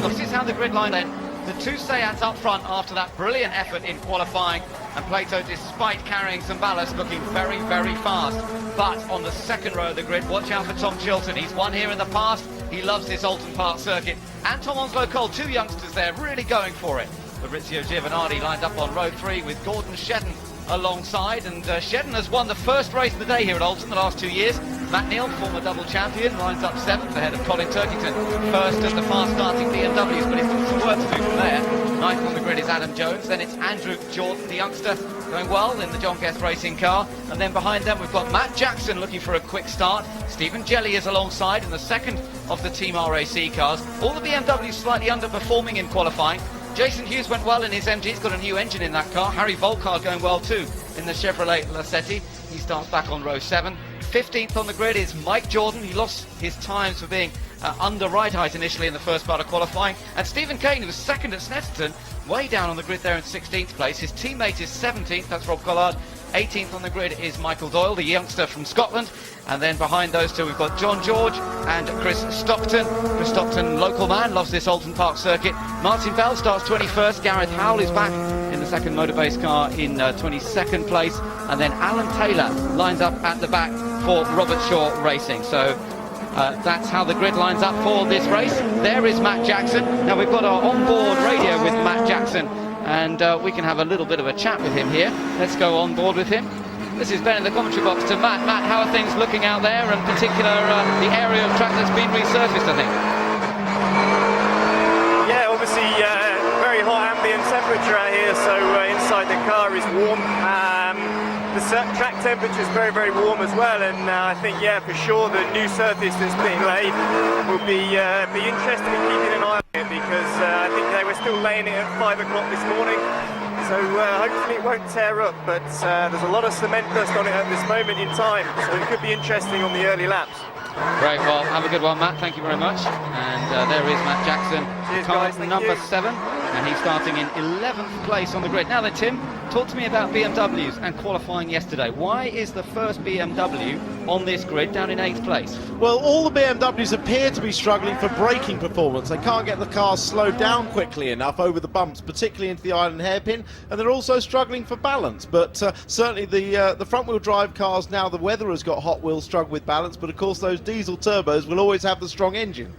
on. This is how the grid line then. The two Seats up front after that brilliant effort in qualifying, and Plato, despite carrying some ballast, looking very, very fast. But on the second row of the grid, watch out for Tom Chilton. He's won here in the past. He loves this Oulton Park circuit. And Tom Onslow-Cole, two youngsters there, really going for it. Fabrizio Giovanardi lined up on row 3 with Gordon Shedden alongside, and Shedden has won the first race of the day here at Oulton the last 2 years. Matt Neal, former double champion, lines up 7th ahead of Colin Turkington, first at the fast-starting BMWs, but he's got some work to do from there. 9th on the grid is Adam Jones, then it's Andrew Jordan, the youngster, going well in the John Guest racing car, and then behind them we've got Matt Jackson looking for a quick start. Stephen Jelly is alongside in the second of the Team RAC cars. All the BMWs slightly underperforming in qualifying. Jason Hughes went well in his MG, he's got a new engine in that car. Harry Volkar going well too in the Chevrolet Lacetti. He starts back on row 7. 15th on the grid is Mike Jordan. He lost his times for being under ride height initially in the first part of qualifying. And Stephen Kane, who was second at Snetterton, way down on the grid there in 16th place. His teammate is 17th, that's Rob Collard. 18th on the grid is Michael Doyle, the youngster from Scotland. And then behind those two we've got John George and Chris Stockton. Chris Stockton, local man, loves this Oulton Park circuit. Martin Bell starts 21st. Gareth Howell is back in the second motorbase car in 22nd place. And then Alan Taylor lines up at the back for Robert Shaw Racing. So that's how the grid lines up for this race. There is Matt Jackson. Now we've got our onboard radio with Matt Jackson, and we can have a little bit of a chat with him here. Let's go on board with him. This is Ben in the commentary box to Matt. Matt, how are things looking out there, and particular the area of track that's been resurfaced, I think? Yeah, obviously very hot ambient temperature out here, so inside the car is warm. The track temperature is very, very warm as well, and I think, yeah, for sure the new surface that's being laid will be interesting in keeping an eye on it, because I think they were still laying it at 5 o'clock this morning. So hopefully it won't tear up, but there's a lot of cement dust on it at this moment in time, so it could be interesting on the early laps. Great, well, have a good one, Matt. Thank you very much. And there is Matt Jackson, Cheers, car guys, number 7, and he's starting in 11th place on the grid. Now then, Tim, talk to me about BMWs and qualifying yesterday. Why is the first BMW on this grid down in 8th place? Well, all the BMWs appear to be struggling for braking performance. They can't get the cars slowed down quickly enough over the bumps, particularly into the island hairpin, and they're also struggling for balance. But certainly the front-wheel drive cars, now the weather has got hot, will struggle with balance, but of course those diesel turbos will always have the strong engine.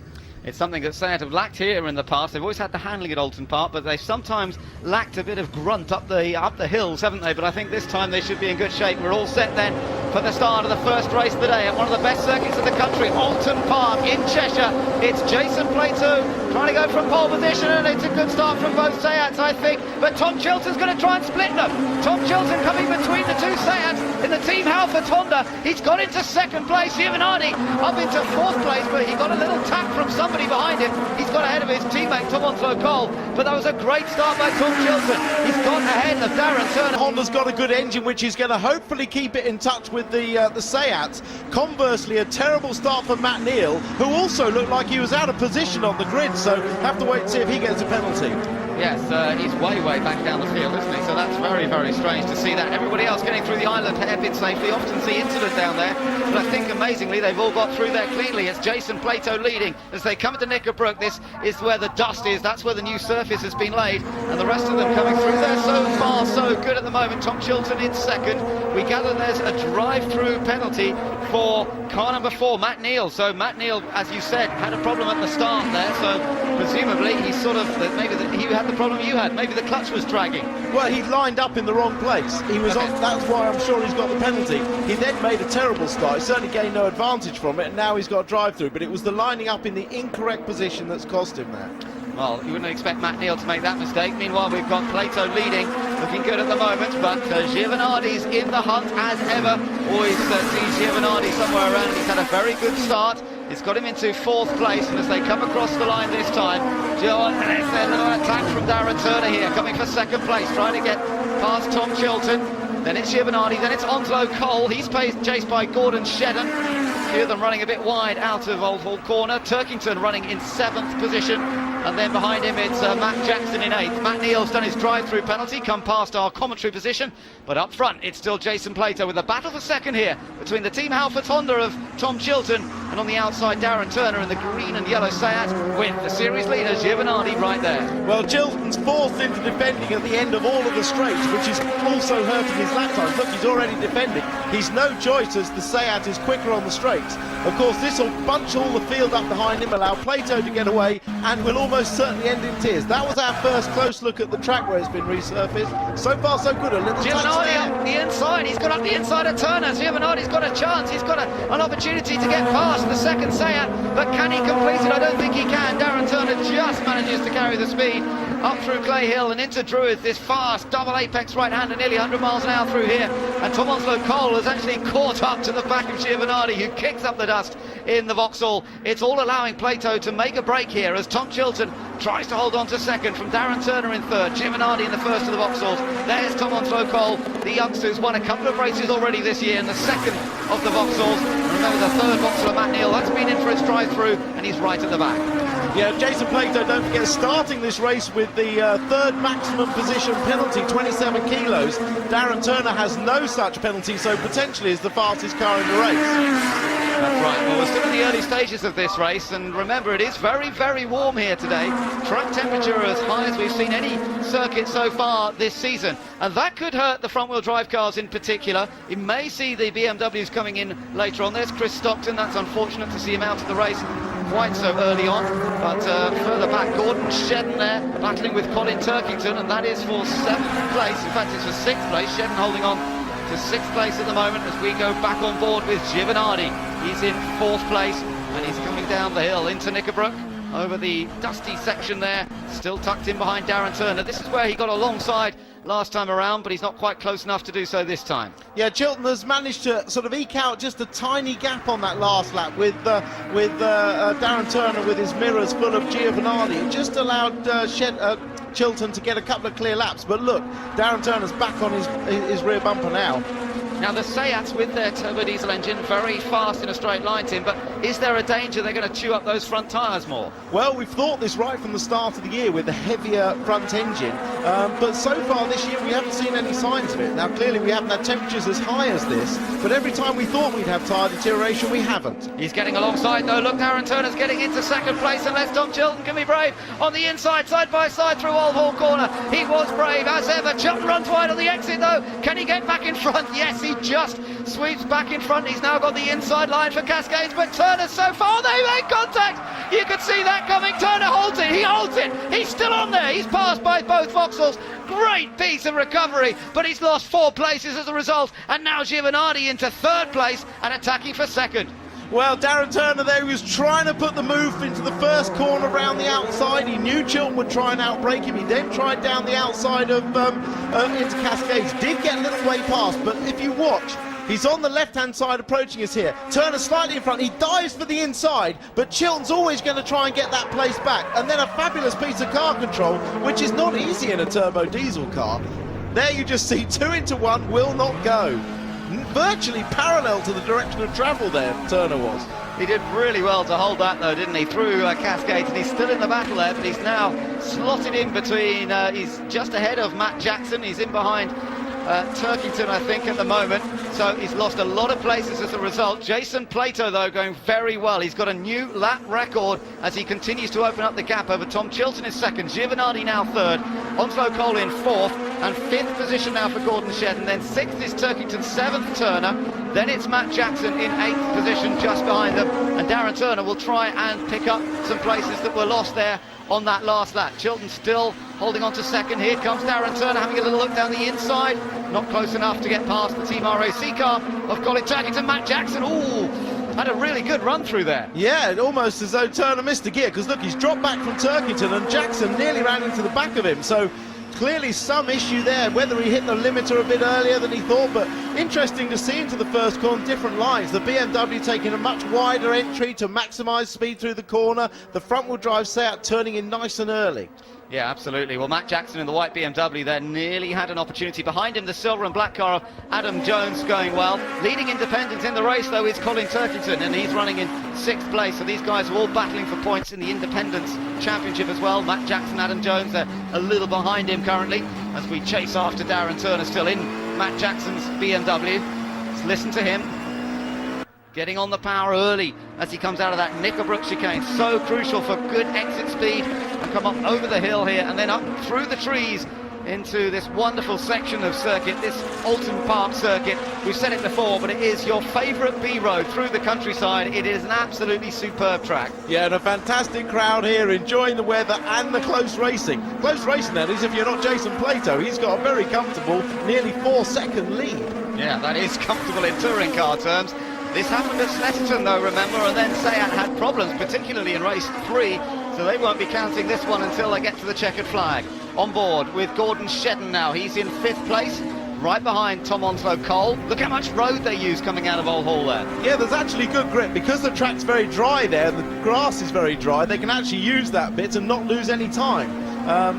It's something that Seat have lacked here in the past. They've always had the handling at Oulton Park, but they've sometimes lacked a bit of grunt up the hills, haven't they? But I think this time they should be in good shape. We're all set then for the start of the first race of the day at one of the best circuits in the country, Oulton Park in Cheshire. It's Jason Plato trying to go from pole position, and it's a good start from both Seats, I think. But Tom Chilton's going to try and split them. Tom Chilton coming between the two Seats in the Team Halfords Honda. He's got into second place. Giovanardi up into 4th place, but he got a little tap from somebody behind him. He's got ahead of his teammate Tom Onslow-Cole, but that was a great start by Tom Chilton. He's got ahead of Darren Turner. Honda's got a good engine, which is going to hopefully keep it in touch with the Seats. Conversely, a terrible start for Matt Neal, who also looked like he was out of position on the grid, so have to wait and see if he gets a penalty. Yes, he's way back down the field, isn't he? So that's very, very strange to see that. Everybody else getting through the island hairpin safely. Often see incident down there, but I think amazingly they've all got through there cleanly. It's Jason Plato leading as they come into Knickerbrook. This is where the dust is. That's where the new surface has been laid, and the rest of them coming through there. So far, so good at the moment. Tom Chilton in second. We gather there's a drive-through penalty for car number 4, Matt Neal. So Matt Neal, as you said, had a problem at the start there. So presumably he's sort of he had the problem you had. Maybe the clutch was dragging. Well, he lined up in the wrong place. He was okay. That's why I'm sure he's got the penalty. He then made a terrible start. He certainly gained no advantage from it, and now he's got a drive-through. But it was the lining up in the incorrect position that's cost him that. Well, you wouldn't expect Matt Neal to make that mistake. Meanwhile, we've got Plato leading, looking good at the moment, but Giovanardi's in the hunt as ever. Always sees Giovanardi somewhere around. He's had a very good start. It's got him into 4th place, and as they come across the line this time, Joe, and it's a little attack from Darren Turner here, coming for 2nd place, trying to get past Tom Chilton. Then it's Giovanardi, then it's Onslow-Cole. He's chased by Gordon Shedden. A few of them running a bit wide out of Old Hall Corner. Turkington running in 7th position. And then behind him it's Matt Jackson in 8th. Matt Neal's done his drive-through penalty, come past our commentary position. But up front, it's still Jason Plato with a battle for second here between the Team Halfords Honda of Tom Chilton and and on the outside Darren Turner in the green and yellow Seat with the series leader Giovinardi right there. Well, Chilton's forced into defending at the end of all of the straights, which is also hurting his lap times. Look, he's already defending. He's no choice as the Seat is quicker on the straights. Of course, this will bunch all the field up behind him, allow Plato to get away, and will almost certainly end in tears. That was our first close look at the track where it's been resurfaced. So far, so good. A little Giovinardi up the inside. He's got up the inside of Turner. Giovinardi's got a chance. He's got an opportunity to get past the second Seat, but can he complete it? I don't think he can. Darren Turner just manages to carry the speed up through Clay Hill and into Druid, this fast double apex right-hander, nearly 100 miles an hour through here, and Tom Onslow Cole has actually caught up to the back of Giovinardi, who kicks up the dust in the Vauxhall. It's all allowing Plato to make a break here as Tom Chilton tries to hold on to second from Darren Turner in third, Giovinardi in the first of the Vauxhalls. There's Tom Onslow Cole, the youngster who's won a couple of races already this year in the second of the Vauxhalls. Remember the third Vauxhall of Matt Neal, that's been in for its drive-through, and he's right at the back. Yeah, Jason Plato, don't forget, starting this race with the third maximum position penalty, 27 kilos. Darren Turner has no such penalty, so potentially is the fastest car in the race. That's right. Well, we're still in the early stages of this race, and remember, it is very, very warm here today. Track temperature as high as we've seen any circuit so far this season, and that could hurt the front-wheel drive cars in particular. You may see the BMWs coming in later on. There's Chris Stockton. That's unfortunate to see him out of the race quite so early on, but further back Gordon Shedden there battling with Colin Turkington, and that is for 7th place. In fact, it's for 6th place. Shedden holding on to 6th place at the moment as we go back on board with Giovinardi. He's in 4th place and he's coming down the hill into Knickerbrook over the dusty section there, still tucked in behind Darren Turner. This is where he got alongside last time around, but he's not quite close enough to do so this time. Yeah, Chilton has managed to sort of eke out just a tiny gap on that last lap with Darren Turner with his mirrors full of Giovinardi. It just allowed Chilton to get a couple of clear laps, but look, Darren Turner's back on his rear bumper now. Now the Seats with their turbo diesel engine very fast in a straight line, Tim, but is there a danger they're going to chew up those front tyres more? Well, we've thought this right from the start of the year with the heavier front engine, but so far this year we haven't seen any signs of it. Now clearly we haven't had temperatures as high as this, but every time we thought we'd have tyre deterioration, we haven't. He's getting alongside though. Look, Darren Turner's getting into 2nd place, unless Tom Chilton can be brave on the inside, side by side through Old Hall Corner. He was brave as ever. Chilton runs wide on the exit though. Can he get back in front? Yes, he just sweeps back in front. He's now got the inside line for Cascades, but Turner's so far, they make contact. You could see that coming. Turner holds it. He holds it. He's still on there. He's passed by both Vauxhalls. Great piece of recovery, but he's lost 4 places as a result, and now Giovinardi into 3rd place and attacking for 2nd. Well, Darren Turner there, he was trying to put the move into the first corner around the outside. He knew Chilton would try and outbrake him. He then tried down the outside of into Cascades. Did get a little way past, but if you watch, he's on the left-hand side approaching us here. Turner slightly in front. He dives for the inside, but Chilton's always going to try and get that place back. And then a fabulous piece of car control, which is not easy in a turbo diesel car. There you just see 2 into 1 will not go. Virtually parallel to the direction of travel there, Turner was. He did really well to hold that though, didn't he, through Cascades, and he's still in the battle there, but he's now slotted in between, he's just ahead of Matt Jackson, he's in behind Turkington, I think, at the moment, so he's lost a lot of places as a result. Jason Plato, though, going very well. He's got a new lap record as he continues to open up the gap over Tom Chilton in 2nd, Giovinardi now 3rd, Onslow Cole in 4th, and 5th position now for Gordon Shedden. Then 6th is Turkington, 7th Turner, then it's Matt Jackson in 8th position just behind them, and Darren Turner will try and pick up some places that were lost there on that last lap. Chilton still holding on to 2nd. Here comes Darren Turner having a little look down the inside, not close enough to get past the Team RAC car of Colin Turkington. Matt Jackson, ooh, had a really good run through there. Yeah, almost as though Turner missed a gear, because look, he's dropped back from Turkington and Jackson nearly ran into the back of him, so clearly some issue there, whether he hit the limiter a bit earlier than he thought, but interesting to see into the first corner, different lines. The BMW taking a much wider entry to maximise speed through the corner, the front-wheel drive Seat turning in nice and early. Yeah, absolutely. Well, Matt Jackson in the white BMW there nearly had an opportunity. Behind him, the silver and black car of Adam Jones going well. Leading independent in the race, though, is Colin Turkington, and he's running in 6th place. So these guys are all battling for points in the Independence Championship as well. Matt Jackson, Adam Jones, they're a little behind him currently as we chase after Darren Turner still in Matt Jackson's BMW. Let's listen to him. getting on the power early as he comes out of that Knickerbrook chicane. So crucial for good exit speed, and come up over the hill here and then up through the trees into this wonderful section of circuit, this Oulton Park circuit. We've said it before, but it is your favourite B road through the countryside. It is an absolutely superb track. Yeah, and a fantastic crowd here enjoying the weather and the close racing. Close racing, that is, if you're not Jason Plato. He's got a very comfortable, nearly 4-second lead. Yeah, that is comfortable in touring car terms. This happened at Snetterton though, remember, and then Seat had problems, particularly in race 3, so they won't be counting this one until they get to the checkered flag. On board with Gordon Shedden now, he's in 5th place, right behind Tom Onslow Cole. Look how much road they use coming out of Old Hall there. Yeah, there's actually good grip. Because the track's very dry there, the grass is very dry, they can actually use that bit and not lose any time.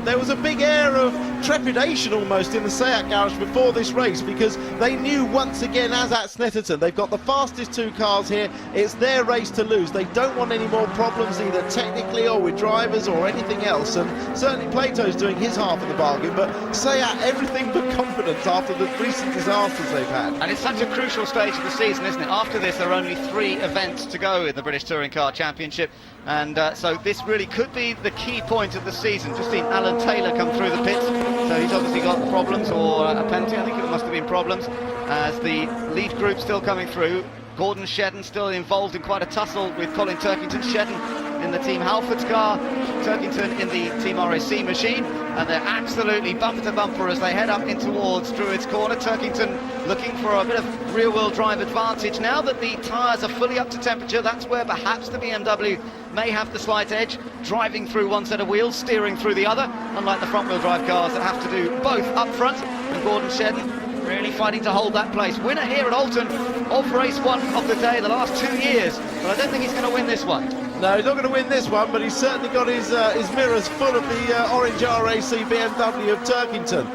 There was a big air of trepidation almost in the Seat garage before this race, because they knew once again, as at Snetterton, they've got the fastest 2 cars here. It's their race to lose. They don't want any more problems, either technically or with drivers or anything else, and certainly Plato's doing his half of the bargain, but Seat everything but confidence after the recent disasters they've had. And it's such a crucial stage of the season, isn't it? After this there are only 3 events to go in the British Touring Car Championship, and so this really could be the key point of the season. Just seen Alan Taylor come through the pits, so he's obviously got problems, or a penalty, I think it must have been problems, as the lead group still coming through. Gordon Shedden still involved in quite a tussle with Colin Turkington. Shedden in the Team Halford's car, Turkington in the Team RAC machine, and they're absolutely bumper to bumper as they head up in towards Druids Corner. Turkington looking for a bit of rear-wheel drive advantage. Now that the tyres are fully up to temperature, that's where perhaps the BMW may have the slight edge, driving through one set of wheels, steering through the other, unlike the front-wheel drive cars that have to do both up front. And Gordon Shedden really fighting to hold that place. Winner here at Oulton of race 1 of the day the last 2 years, but I don't think he's going to win this one. No, he's not going to win this one, but he's certainly got his mirrors full of the orange RAC BMW of Turkington.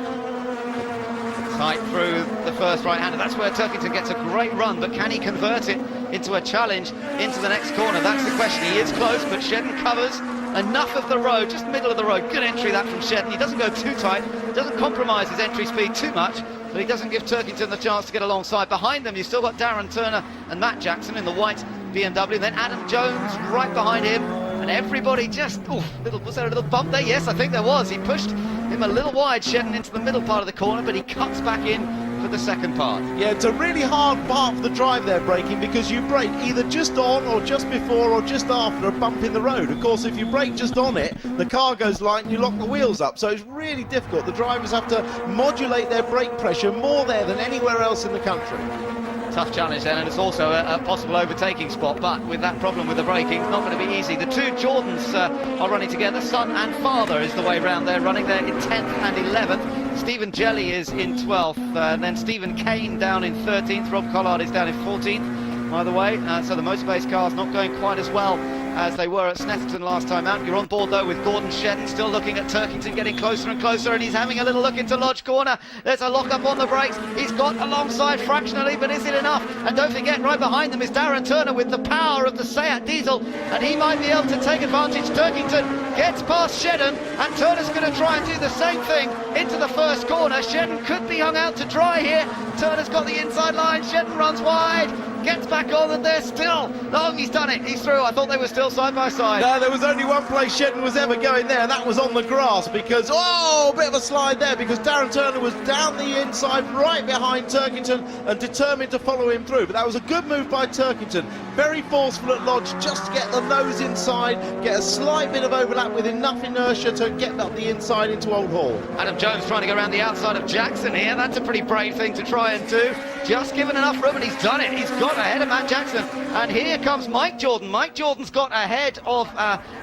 Tight through the first right-hander. That's where Turkington gets a great run, but can he convert it into a challenge into the next corner? That's the question. He is close, but Shedden covers enough of the road, just middle of the road. Good entry that from Shedden. He doesn't go too tight, doesn't compromise his entry speed too much, but he doesn't give Turkington the chance to get alongside. Behind them, you've still got Darren Turner and Matt Jackson in the white BMW, then Adam Jones right behind him, and everybody just, was there a little bump there? Yes, I think there was. He pushed him a little wide, Shedden, into the middle part of the corner, but he cuts back in for the second part. Yeah, it's a really hard part for the drive there, braking, because you brake either just on or just before or just after a bump in the road. Of course, if you brake just on it, the car goes light and you lock the wheels up, so it's really difficult. The drivers have to modulate their brake pressure more there than anywhere else in the country. Tough challenge then, and it's also a possible overtaking spot, but with that problem with the braking, not going to be easy. The 2 Jordans are running together. Son and father is the way round. They're running there in 10th and 11th. Stephen Jelly is in 12th, and then Stephen Kane down in 13th. Rob Collard is down in 14th, by the way. So the motor-based cars not going quite as well as they were at Snetterton last time out. You're on board though with Gordon Shedden, still looking at Turkington, getting closer and closer, and he's having a little look into Lodge Corner. There's a lock-up on the brakes. He's got alongside fractionally, but is it enough? And don't forget, right behind them is Darren Turner with the power of the Seat Diesel, and he might be able to take advantage. Turkington gets past Shedden, and Turner's going to try and do the same thing into the first corner. Shedden could be hung out to dry here. Turner's got the inside line. Shedden runs wide, gets back on, and they're still. Oh, he's done it. He's through. I thought they were still side by side. No, there was only one place Shedden was ever going there, and that was on the grass, because, a bit of a slide there, because Darren Turner was down the inside right behind Turkington and determined to follow him through. But that was a good move by Turkington. Very forceful at Lodge, just to get the nose inside, get a slight bit of overlap with enough inertia to get up the inside into Old Hall. Adam Jones trying to go around the outside of Jackson here. That's a pretty brave thing to try and do. Just given enough room, and he's done it. He's got ahead of Matt Jackson. And here comes Mike Jordan. Mike Jordan's got ahead of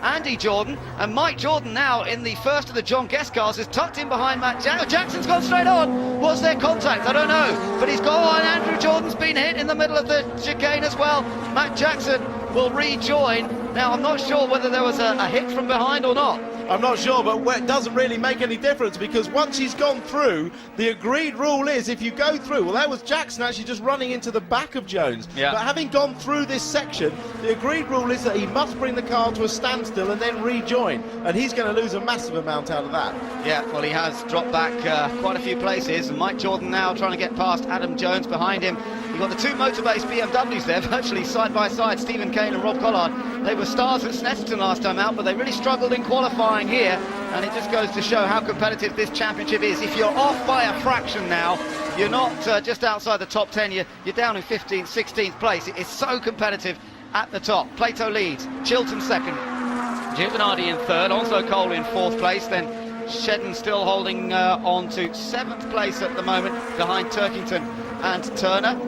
Andy Jordan. And Mike Jordan now in the first of the John Guest cars is tucked in behind Matt Jackson. Jackson's gone straight on. Was there contact? I don't know. But he's gone. Andrew Jordan's been hit in the middle of the chicane as well. Matt Jackson will rejoin. Now, I'm not sure whether there was a hit from behind or not. I'm not sure, but it doesn't really make any difference, because once he's gone through, the agreed rule is if you go through, well, that was Jackson actually just running into the back of Jones. Yeah. But having gone through this section, the agreed rule is that he must bring the car to a standstill and then rejoin, and he's going to lose a massive amount out of that. Yeah, well, he has dropped back quite a few places, and Mike Jordan now trying to get past Adam Jones behind him. He You've got the two motor-based BMWs there, virtually side by side, Stephen Kane and Rob Collard. They were stars at Snetterton last time out, but they really struggled in qualifying here, and it just goes to show how competitive this championship is. If you're off by a fraction now, you're not just outside the top 10, you're down in 15th, 16th place. It is so competitive at the top. Plato leads, Chilton second, Giovinardi in third, Onslow Cole in fourth place, then Shedden still holding on to 7th place at the moment behind Turkington and Turner.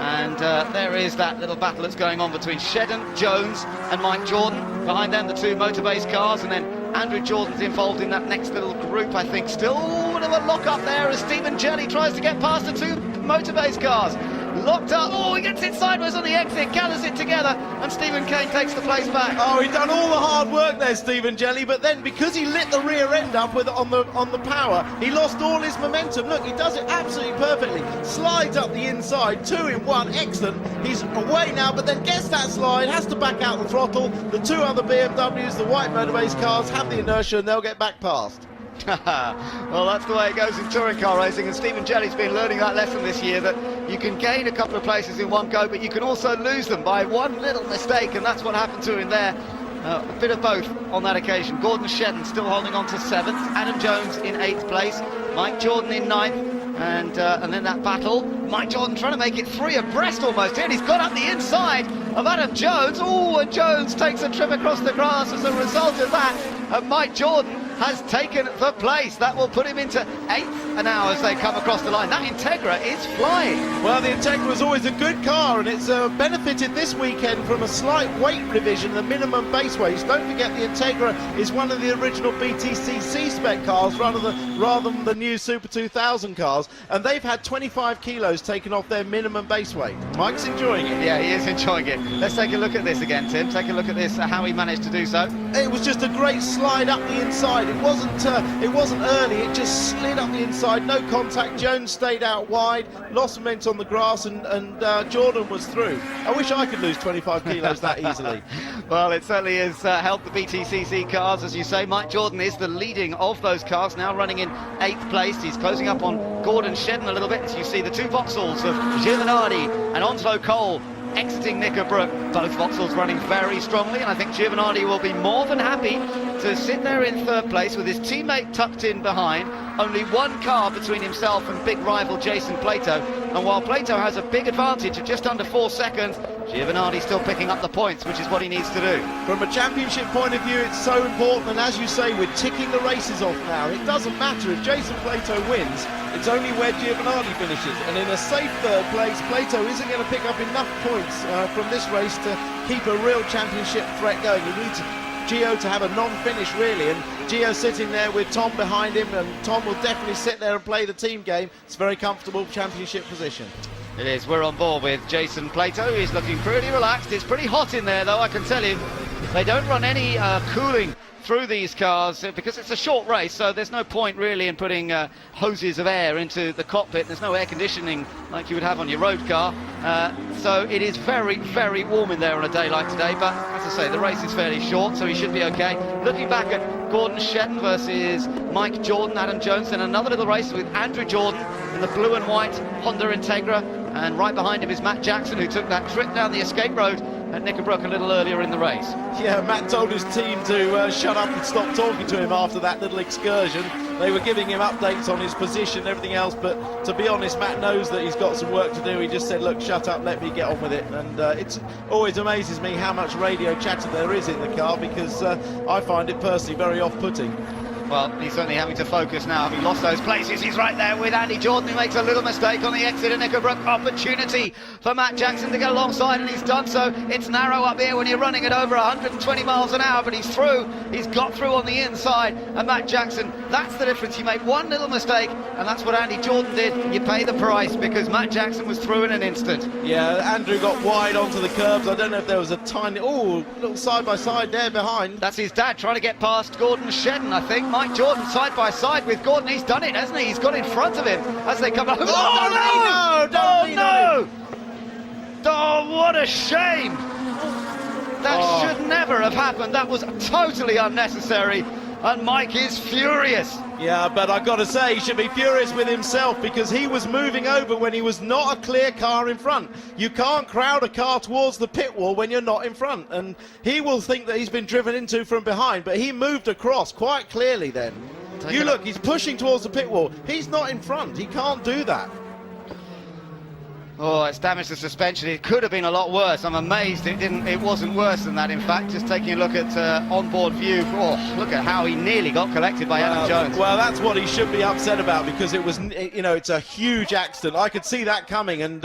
And there is that little battle that's going on between Shedden, Jones and Mike Jordan. Behind them the two motor-based cars, and then Andrew Jordan's involved in that next little group, I think. Still a bit of a lock-up there as Stephen Jelly tries to get past the two motor-based cars. Locked up, oh, he gets it sideways on the exit, gathers it together, and Stephen Kane takes the place back. Oh, he'd done all the hard work there, Stephen Jelly, but then because he lit the rear end up with on the power, he lost all his momentum. Look, he does it absolutely perfectly. Slides up the inside, 2 in 1, excellent. He's away now, but then gets that slide, has to back out the throttle. The two other BMWs, the white motor-based cars, have the inertia and they'll get back past. Well, that's the way it goes in touring car racing, and Stephen Jelly's been learning that lesson this year, that you can gain a couple of places in one go, but you can also lose them by one little mistake, and that's what happened to him there. A bit of both on that occasion. Gordon Shedden still holding on to 7th, Adam Jones in 8th place, Mike Jordan in 9th, and then that battle, Mike Jordan trying to make it 3 abreast almost here, and he's got up the inside of Adam Jones. Oh, and Jones takes a trip across the grass as a result of that, and Mike Jordan has taken the place. That will put him into 8th now as they come across the line. That Integra is flying. Well, the Integra was always a good car, and it's benefited this weekend from a slight weight revision, the minimum base weights. Don't forget the Integra is one of the original BTCC spec cars rather than the new Super 2000 cars, and they've had 25 kilos taken off their minimum base weight. Mike's enjoying it. Yeah, he is enjoying it. Let's take a look at this again, Tim. Take a look at this, how he managed to do so. It was just a great slide up the inside. It wasn't early, it just slid up the inside, no contact. Jones stayed out wide, lost momentum on the grass, and Jordan was through. I wish I could lose 25 kilos that easily. Well, it certainly has helped the BTCC cars, as you say. Mike Jordan is the leading of those cars, now running in 8th place. He's closing up on Gordon Shedden a little bit. As you see the two Vauxhalls of Giovinardi and Onslow Cole exiting Knickerbrook. Both Vauxhalls running very strongly, and I think Giovinardi will be more than happy to sit there in 3rd place with his teammate tucked in behind. Only one car between himself and big rival Jason Plato, and while Plato has a big advantage of just under 4 seconds, Giovinardi still picking up the points, which is what he needs to do. From a championship point of view, it's so important, and as you say, we're ticking the races off now. It doesn't matter if Jason Plato wins, it's only where Giovinardi finishes, and in a safe 3rd place, Plato isn't going to pick up enough points from this race to keep a real championship threat going. He needs Gio to have a non-finish really, and Gio sitting there with Tom behind him, and Tom will definitely sit there and play the team game. It's a very comfortable championship position. It is. We're on board with Jason Plato. He's looking pretty relaxed. It's pretty hot in there though, I can tell you. They don't run any cooling through these cars because it's a short race, so there's no point really in putting hoses of air into the cockpit. There's no air conditioning like you would have on your road car, so it is very, very warm in there on a day like today, but as I say, the race is fairly short, so he should be okay. Looking back at Gordon Shedden versus Mike Jordan, Adam Jones, then another little race with Andrew Jordan in the blue and white Honda Integra, and right behind him is Matt Jackson, who took that trip down the escape road at Knickerbrook a little earlier in the race. Yeah, Matt told his team to shut up and stop talking to him after that little excursion. They were giving him updates on his position and everything else, but to be honest, Matt knows that he's got some work to do. He just said, look, shut up, let me get on with it. And it always amazes me how much radio chatter there is in the car, because I find it personally very off-putting. Well, he's certainly having to focus now. Having lost those places, he's right there with Andy Jordan, who makes a little mistake on the exit of Knickerbrook. Opportunity for Matt Jackson to get alongside, and he's done so. It's narrow up here when you're running at over 120 miles an hour, but he's through. He's got through on the inside, and Matt Jackson, that's the difference. You make one little mistake, and that's what Andy Jordan did. You pay the price, because Matt Jackson was through in an instant. Yeah, Andrew got wide onto the curbs. I don't know if there was a tiny, little side-by-side there behind. That's his dad trying to get past Gordon Shedden, I think. Mike Jordan side by side with Gordon. He's done it, hasn't he? He's got in front of him as they come up. Oh, no! Oh, what a shame! That should never have happened. That was totally unnecessary. and Mike is furious. Yeah, but I've got to say, he should be furious with himself because he was moving over when he was not a clear car in front. You can't crowd a car towards the pit wall when you're not in front, and he will think that he's been driven into from behind, but he moved across quite clearly then. You look, he's pushing towards the pit wall. He's not in front. He can't do that. Oh, it's damaged the suspension. It could have been a lot worse. I'm amazed it wasn't worse than that, in fact. Just taking a look at onboard view. Oh, look at how he nearly got collected by Adam Jones. Well, that's what he should be upset about, because it was, it's a huge accident. I could see that coming, and,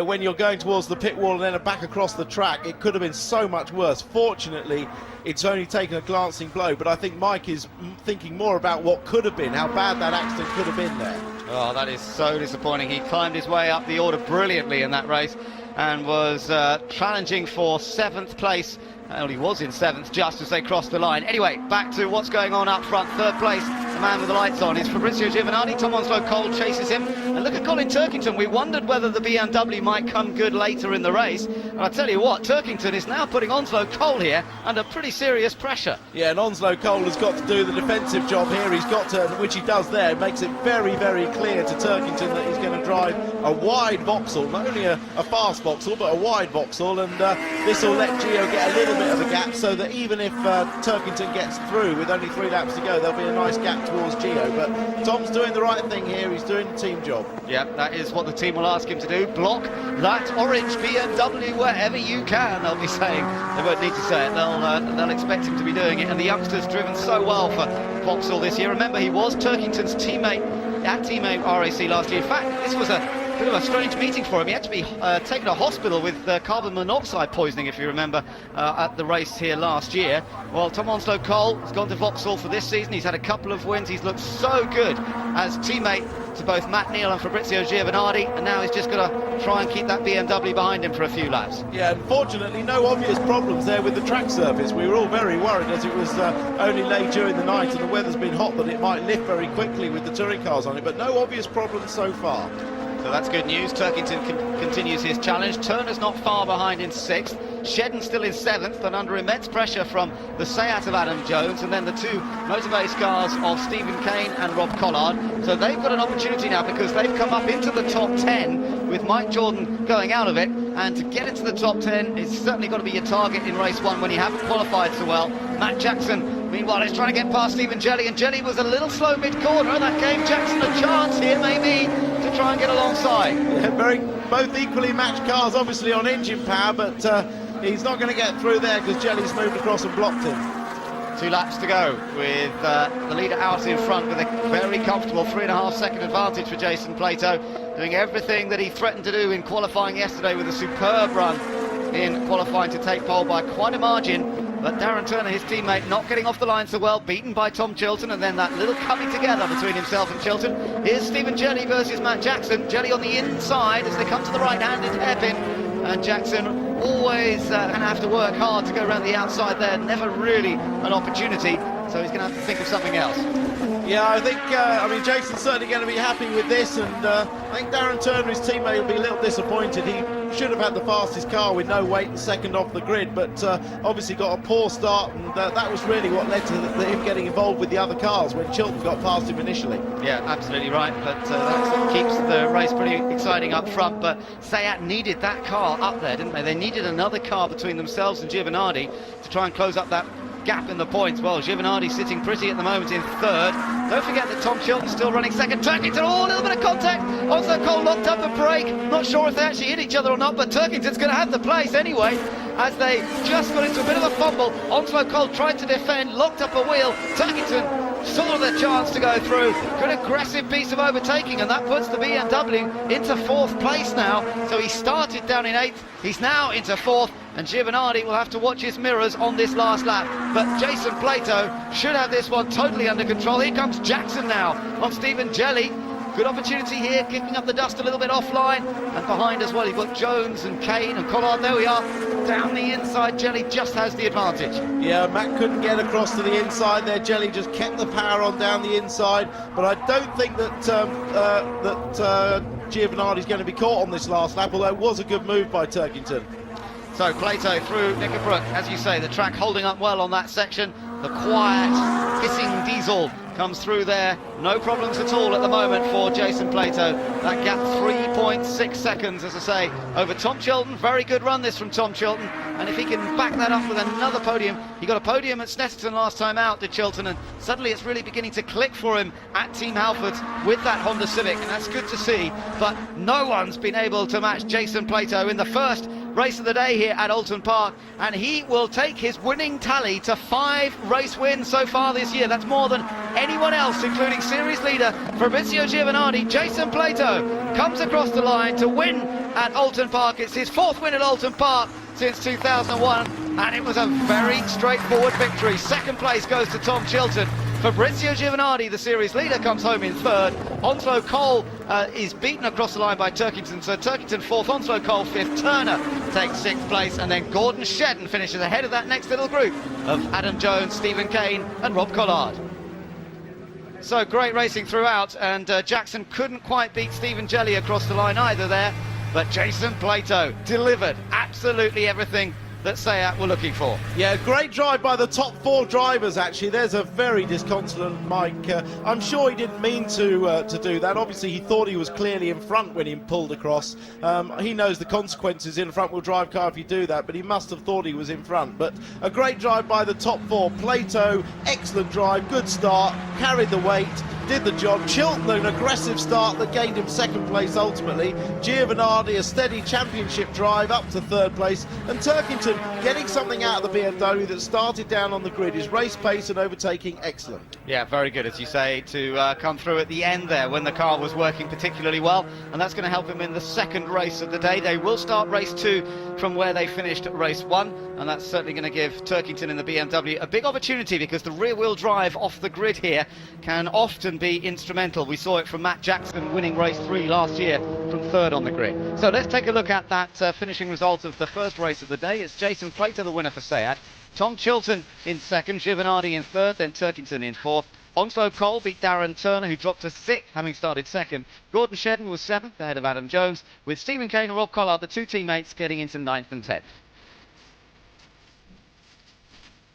when you're going towards the pit wall and then back across the track, it could have been so much worse. Fortunately, it's only taken a glancing blow, but I think Mike is thinking more about what could have been, how bad that accident could have been there. Oh, that is so disappointing. He climbed his way up the order brilliantly in that race and was challenging for 7th place. Well, he was in 7th just as they crossed the line. Anyway, back to what's going on up front. 3rd place, the man with the lights on, is Fabrizio Giovanardi. Tom Onslow-Cole chases him. And look at Colin Turkington. We wondered whether the BMW might come good later in the race. And I tell you what, Turkington is now putting Onslow-Cole here under pretty serious pressure. Yeah, and Onslow-Cole has got to do the defensive job here. He's got to, which he does there. It makes it very, very clear to Turkington that he's going to drive a wide Vauxhall, not only a fast Vauxhall, but a wide Vauxhall. And this will let Gio get a little bit of a gap, so that even if Turkington gets through with only 3 laps to go, there'll be a nice gap towards Gio. But Tom's doing the right thing here. He's doing the team job. Yeah, that is what the team will ask him to do. Block that orange BMW wherever you can, they'll be saying. They won't need to say it. They'll expect him to be doing it. And the youngster's driven so well for Vauxhall this year. Remember, he was Turkington's teammate at Team RAC last year. In fact, this was a bit of a strange meeting for him. He had to be taken to hospital with carbon monoxide poisoning, if you remember, at the race here last year. Well, Tom Onslow-Cole has gone to Vauxhall for this season. He's had a couple of wins. He's looked so good as teammate to both Matt Neal and Fabrizio Giovanardi, and now he's just got to try and keep that BMW behind him for a few laps. Yeah, unfortunately, no obvious problems there with the track surface. We were all very worried, as it was only late during the night and the weather's been hot, that it might lift very quickly with the touring cars on it, but no obvious problems so far. So that's good news. Turkington continues his challenge. Turner's not far behind in 6th. Shedden still in 7th, and under immense pressure from the Seat of Adam Jones, and then the 2 motor-based cars of Stephen Kane and Rob Collard. So they've got an opportunity now, because they've come up into the top 10 with Mike Jordan going out of it, and to get into the top 10, it's certainly got to be your target in race 1 when you haven't qualified so well. Matt Jackson, meanwhile, is trying to get past Stephen Jelly, and Jelly was a little slow mid-corner, and that gave Jackson a chance here, maybe, to try and get alongside. Yeah, both equally matched cars, obviously on engine power, but he's not going to get through there because Jelly's moved across and blocked him. 2 laps to go with the leader out in front with a very comfortable 3.5-second advantage for Jason Plato, doing everything that he threatened to do in qualifying yesterday with a superb run in qualifying to take pole by quite a margin. But Darren Turner, his teammate, not getting off the line so well, beaten by Tom Chilton, and then that little coming together between himself and Chilton. Here's Stephen Jelly versus Matt Jackson. Jelly on the inside as they come to the right-handed hairpin, and Jackson always going to have to work hard to go around the outside there. Never really an opportunity, so he's going to have to think of something else. Yeah, I think, Jason's certainly going to be happy with this, and I think Darren Turner, his teammate, will be a little disappointed. He should have had the fastest car with no weight and second off the grid, but obviously got a poor start, and that was really what led to him getting involved with the other cars when Chilton got past him initially. Yeah, absolutely right, but that keeps the race pretty exciting up front. But Seat needed that car up there, didn't they? They needed another car between themselves and Giovanardi to try and close up that gap in the points. Well, Giovanardi sitting pretty at the moment in 3rd. Don't forget that Tom Chilton's still running 2nd. Turkington, a little bit of contact. Onslow-Cole locked up a break. Not sure if they actually hit each other or not, but Turkington's going to have the place anyway, as they just got into a bit of a fumble. Onslow-Cole tried to defend, locked up a wheel. Turkington saw the chance to go through. Good aggressive piece of overtaking, and that puts the BMW into 4th place now. So he started down in 8th. He's now into 4th. And Giovanardi will have to watch his mirrors on this last lap. But Jason Plato should have this one totally under control. Here comes Jackson now on Stephen Jelly. Good opportunity here, kicking up the dust a little bit offline. And behind as well, you've got Jones and Kane and Collard. There we are. Down the inside, Jelly just has the advantage. Yeah, Matt couldn't get across to the inside there. Jelly just kept the power on down the inside. But I don't think that Giovanardi's going to be caught on this last lap, although it was a good move by Turkington. So Plato through Knickerbrook, as you say, the track holding up well on that section. The quiet, hissing diesel comes through there. No problems at all at the moment for Jason Plato. That gap 3.6 seconds, as I say, over Tom Chilton. Very good run this from Tom Chilton. And if he can back that up with another podium, he got a podium at Snetterton last time out, did Chilton, and suddenly it's really beginning to click for him at Team Halford with that Honda Civic, and that's good to see. But no one's been able to match Jason Plato in the first race of the day here at Oulton Park, and he will take his winning tally to 5 race wins so far this year. That's more than anyone else, including series leader Fabrizio Giovanardi. Jason Plato comes across the line to win at Oulton Park. It's his 4th win at Oulton Park since 2001, and it was a very straightforward victory. Second place goes to Tom Chilton. Fabrizio Giovanardi, the series leader, comes home in 3rd. Onslow Cole is beaten across the line by Turkington, so Turkington 4th, Onslow Cole 5th, Turner takes 6th place, and then Gordon Shedden finishes ahead of that next little group of Adam Jones, Stephen Kane and Rob Collard. So great racing throughout, and Jackson couldn't quite beat Stephen Jelly across the line either there, but Jason Plato delivered absolutely everything that Seat were looking for. Yeah, great drive by the top 4 drivers, actually. There's a very disconsolate Mike. I'm sure he didn't mean to do that. Obviously, he thought he was clearly in front when he pulled across. He knows the consequences in a front-wheel drive car if you do that, but he must have thought he was in front. But a great drive by the top 4. Plato, excellent drive, good start, carried the weight, did the job. Chilton, an aggressive start that gained him 2nd place ultimately. Giovanardi, a steady championship drive up to 3rd place. And Turkington getting something out of the BMW that started down on the grid. His race pace and overtaking excellent. Yeah, very good, as you say, to come through at the end there when the car was working particularly well, and that's going to help him in the 2nd race of the day. They will start race 2 from where they finished race 1, and that's certainly going to give Turkington and the BMW a big opportunity, because the rear-wheel drive off the grid here can often be instrumental. We saw it from Matt Jackson winning race 3 last year from 3rd on the grid. So let's take a look at that finishing result of the first race of the day. It's Jason Plato, the winner for Seat. Tom Chilton in 2nd, Giovanardi in 3rd, then Turkington in 4th. Onslow Cole beat Darren Turner, who dropped to 6th, having started 2nd. Gordon Shedden was 7th, ahead of Adam Jones, with Stephen Kane and Rob Collard, the 2 teammates, getting into 9th and 10th.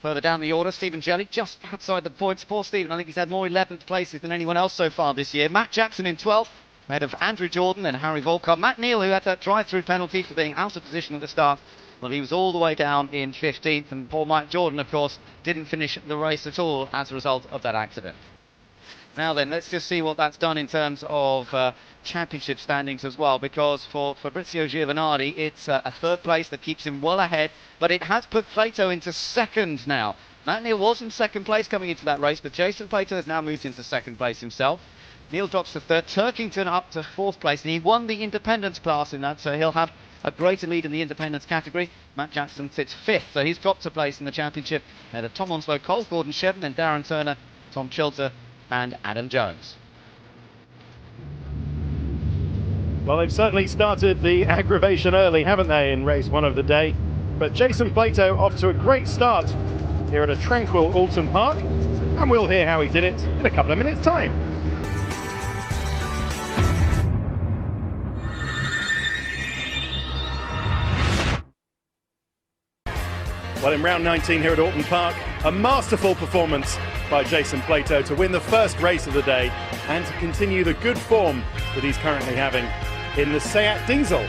Further down the order, Stephen Jelly just outside the points. Poor Stephen, I think he's had more 11th places than anyone else so far this year. Matt Jackson in 12th, ahead of Andrew Jordan and Harry Volkov. Matt Neal, who had that drive-through penalty for being out of position at the start, well, he was all the way down in 15th, and poor Mike Jordan, of course, didn't finish the race at all as a result of that accident. Now then, let's just see what that's done in terms of championship standings as well, because for Fabrizio Giovanardi, it's a 3rd place that keeps him well ahead, but it has put Plato into 2nd now. Matt Neal was in 2nd place coming into that race, but Jason Plato has now moved into 2nd place himself. Neal drops to 3rd, Turkington up to 4th place, and he won the independence class in that, so he'll have a greater lead in the independence category. Matt Jackson sits 5th, so he's dropped a place in the championship ahead of Tom Onslow Cole, Gordon Shedden, and Darren Turner, Tom Chilton and Adam Jones. Well, they've certainly started the aggravation early, haven't they, in race 1 of the day? But Jason Plato off to a great start here at a tranquil Oulton Park, and we'll hear how he did it in a couple of minutes' time. Well, in round 19 here at Oulton Park, a masterful performance by Jason Plato to win the first race of the day and to continue the good form that he's currently having in the Seat Diesel.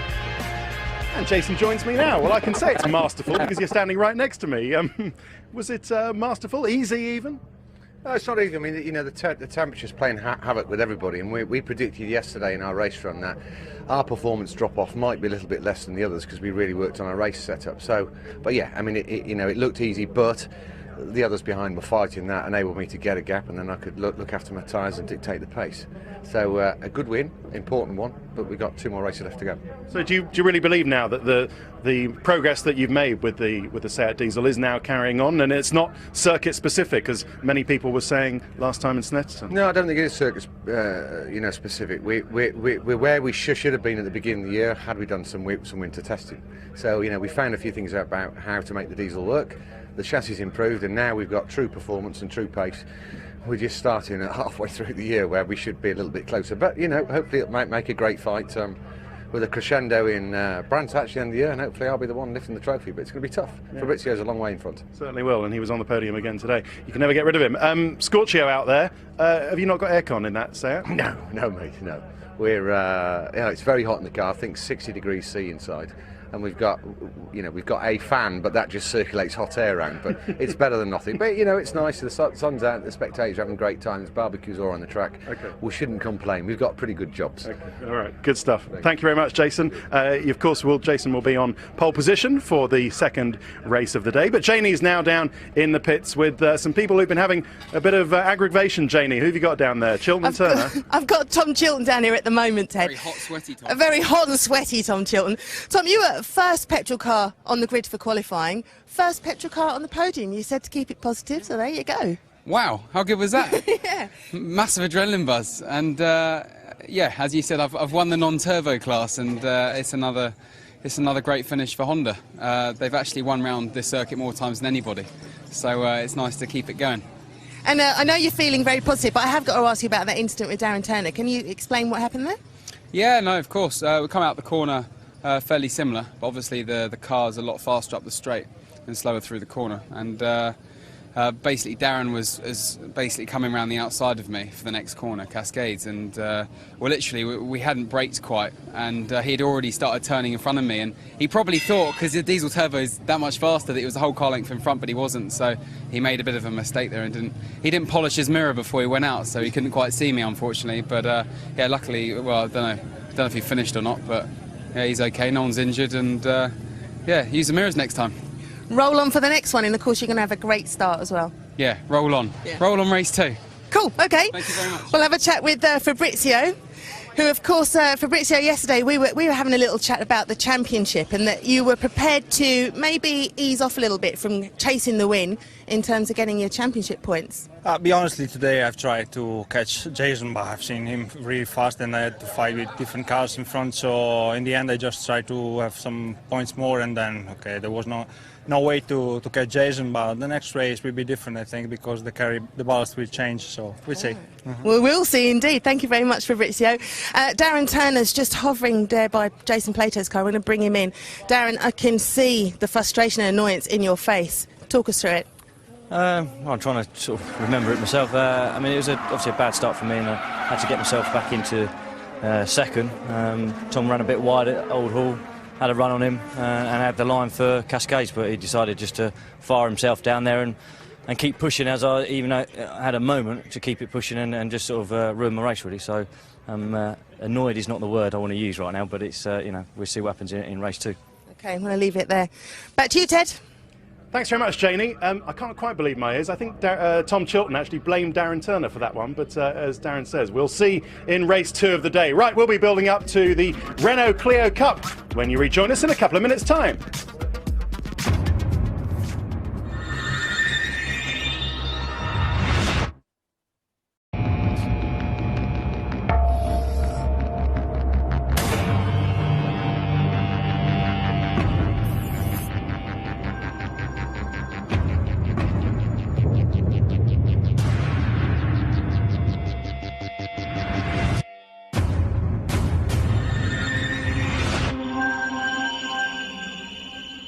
And Jason joins me now. Well, I can say it's masterful because you're standing right next to me. Was it masterful, easy even? No, it's not easy. I mean, you know, the temperature's playing havoc with everybody, and we predicted yesterday in our race run that our performance drop-off might be a little bit less than the others because we really worked on our race setup. So, but yeah, I mean, it looked easy, but the others behind were fighting that, enabled me to get a gap, and then I could look after my tyres and dictate the pace. So a good win, important one, but we've got 2 more races left to go. So do you really believe now that the progress that you've made with the Seat Diesel is now carrying on, and it's not circuit specific as many people were saying last time in Snetterton? No, I don't think it is circuit specific. We're where we should have been at the beginning of the year had we done some winter testing. So we found a few things out about how to make the diesel work. The chassis improved, and now we've got true performance and true pace. We're just starting at halfway through the year where we should be a little bit closer, but hopefully it might make a great fight with a crescendo in Brant at the end of the year, and hopefully I'll be the one lifting the trophy. But it's going to be tough. Fabrizio's a long way in front. Certainly will, and he was on the podium again today. You can never get rid of him. Scorchio out there. Have you not got aircon in that Seat? No, mate, no. We're, it's very hot in the car. I think 60 degrees C inside. And we've got a fan, but that just circulates hot air around. But it's better than nothing. But it's nice. The sun's out. The spectators are having a great time. There's barbecues all on the track. Okay. We shouldn't complain. We've got pretty good jobs. Okay. All right. Good stuff. Thank you very much, Jason. Of course, Jason will be on pole position for the second race of the day. But Janie's now down in the pits with some people who've been having a bit of aggravation. Janie, who have you got down there? Chilton and Turner. I've got Tom Chilton down here at the moment, Ted. Very hot, sweaty Tom. A very hot and sweaty Tom Chilton. Tom, you were first petrol car on the grid for qualifying, first petrol car on the podium. You said to keep it positive, so there you go. Wow, how good was that? Yeah. Massive adrenaline buzz, and yeah, as you said, I've won the non-turbo class, and it's another great finish for Honda. They've actually won round this circuit more times than anybody, so it's nice to keep it going. And I know you're feeling very positive, but I have got to ask you about that incident with Darren Turner. Can you explain what happened there? Yeah, no, of course. We come out the corner fairly similar, but obviously the car's a lot faster up the straight and slower through the corner. And basically Darren was basically coming around the outside of me for the next corner, Cascades, and well, literally we hadn't braked quite, and he'd already started turning in front of me, and he probably thought, because the diesel turbo is that much faster, that it was the whole car length in front, but he wasn't, so he made a bit of a mistake there and he didn't polish his mirror before he went out, so he couldn't quite see me, unfortunately. But yeah, luckily, well, I don't know if he finished or not, but yeah, he's okay, no one's injured, and yeah, use the mirrors next time. Roll on for the next one, and of course you're going to have a great start as well. Yeah, roll on. Yeah. Roll on race 2. Cool, okay. Thank you very much. We'll have a chat with Fabrizio, who of course, Fabrizio, yesterday we were having a little chat about the championship, and that you were prepared to maybe ease off a little bit from chasing the win in terms of getting your championship points. Be honestly, today I've tried to catch Jason, but I've seen him really fast and I had to fight with different cars in front, so in the end I just tried to have some points more, and then, okay, there was no way to catch Jason, but the next race will be different, I think, because the ballast will change, so we'll see. Well, we'll see indeed. Thank you very much, Fabrizio. Darren Turner's just hovering there by Jason Plato's car. We're going to bring him in. Darren, I can see the frustration and annoyance in your face. Talk us through it. I'm trying to sort of remember it myself. I mean, it was obviously a bad start for me, and I had to get myself back into second. Tom ran a bit wide at Old Hall, had a run on him, and had the line for Cascades, but he decided just to fire himself down there and keep pushing, as I even had a moment to keep it pushing and just sort of ruin my race, really. So annoyed is not the word I want to use right now, but it's, we'll see what happens in race 2. Okay, I'm going to leave it there. Back to you, Ted. Thanks very much, Janie. I can't quite believe my ears. I think Tom Chilton actually blamed Darren Turner for that one, but as Darren says, we'll see in race 2 of the day. Right, we'll be building up to the Renault Clio Cup when you rejoin us in a couple of minutes' time.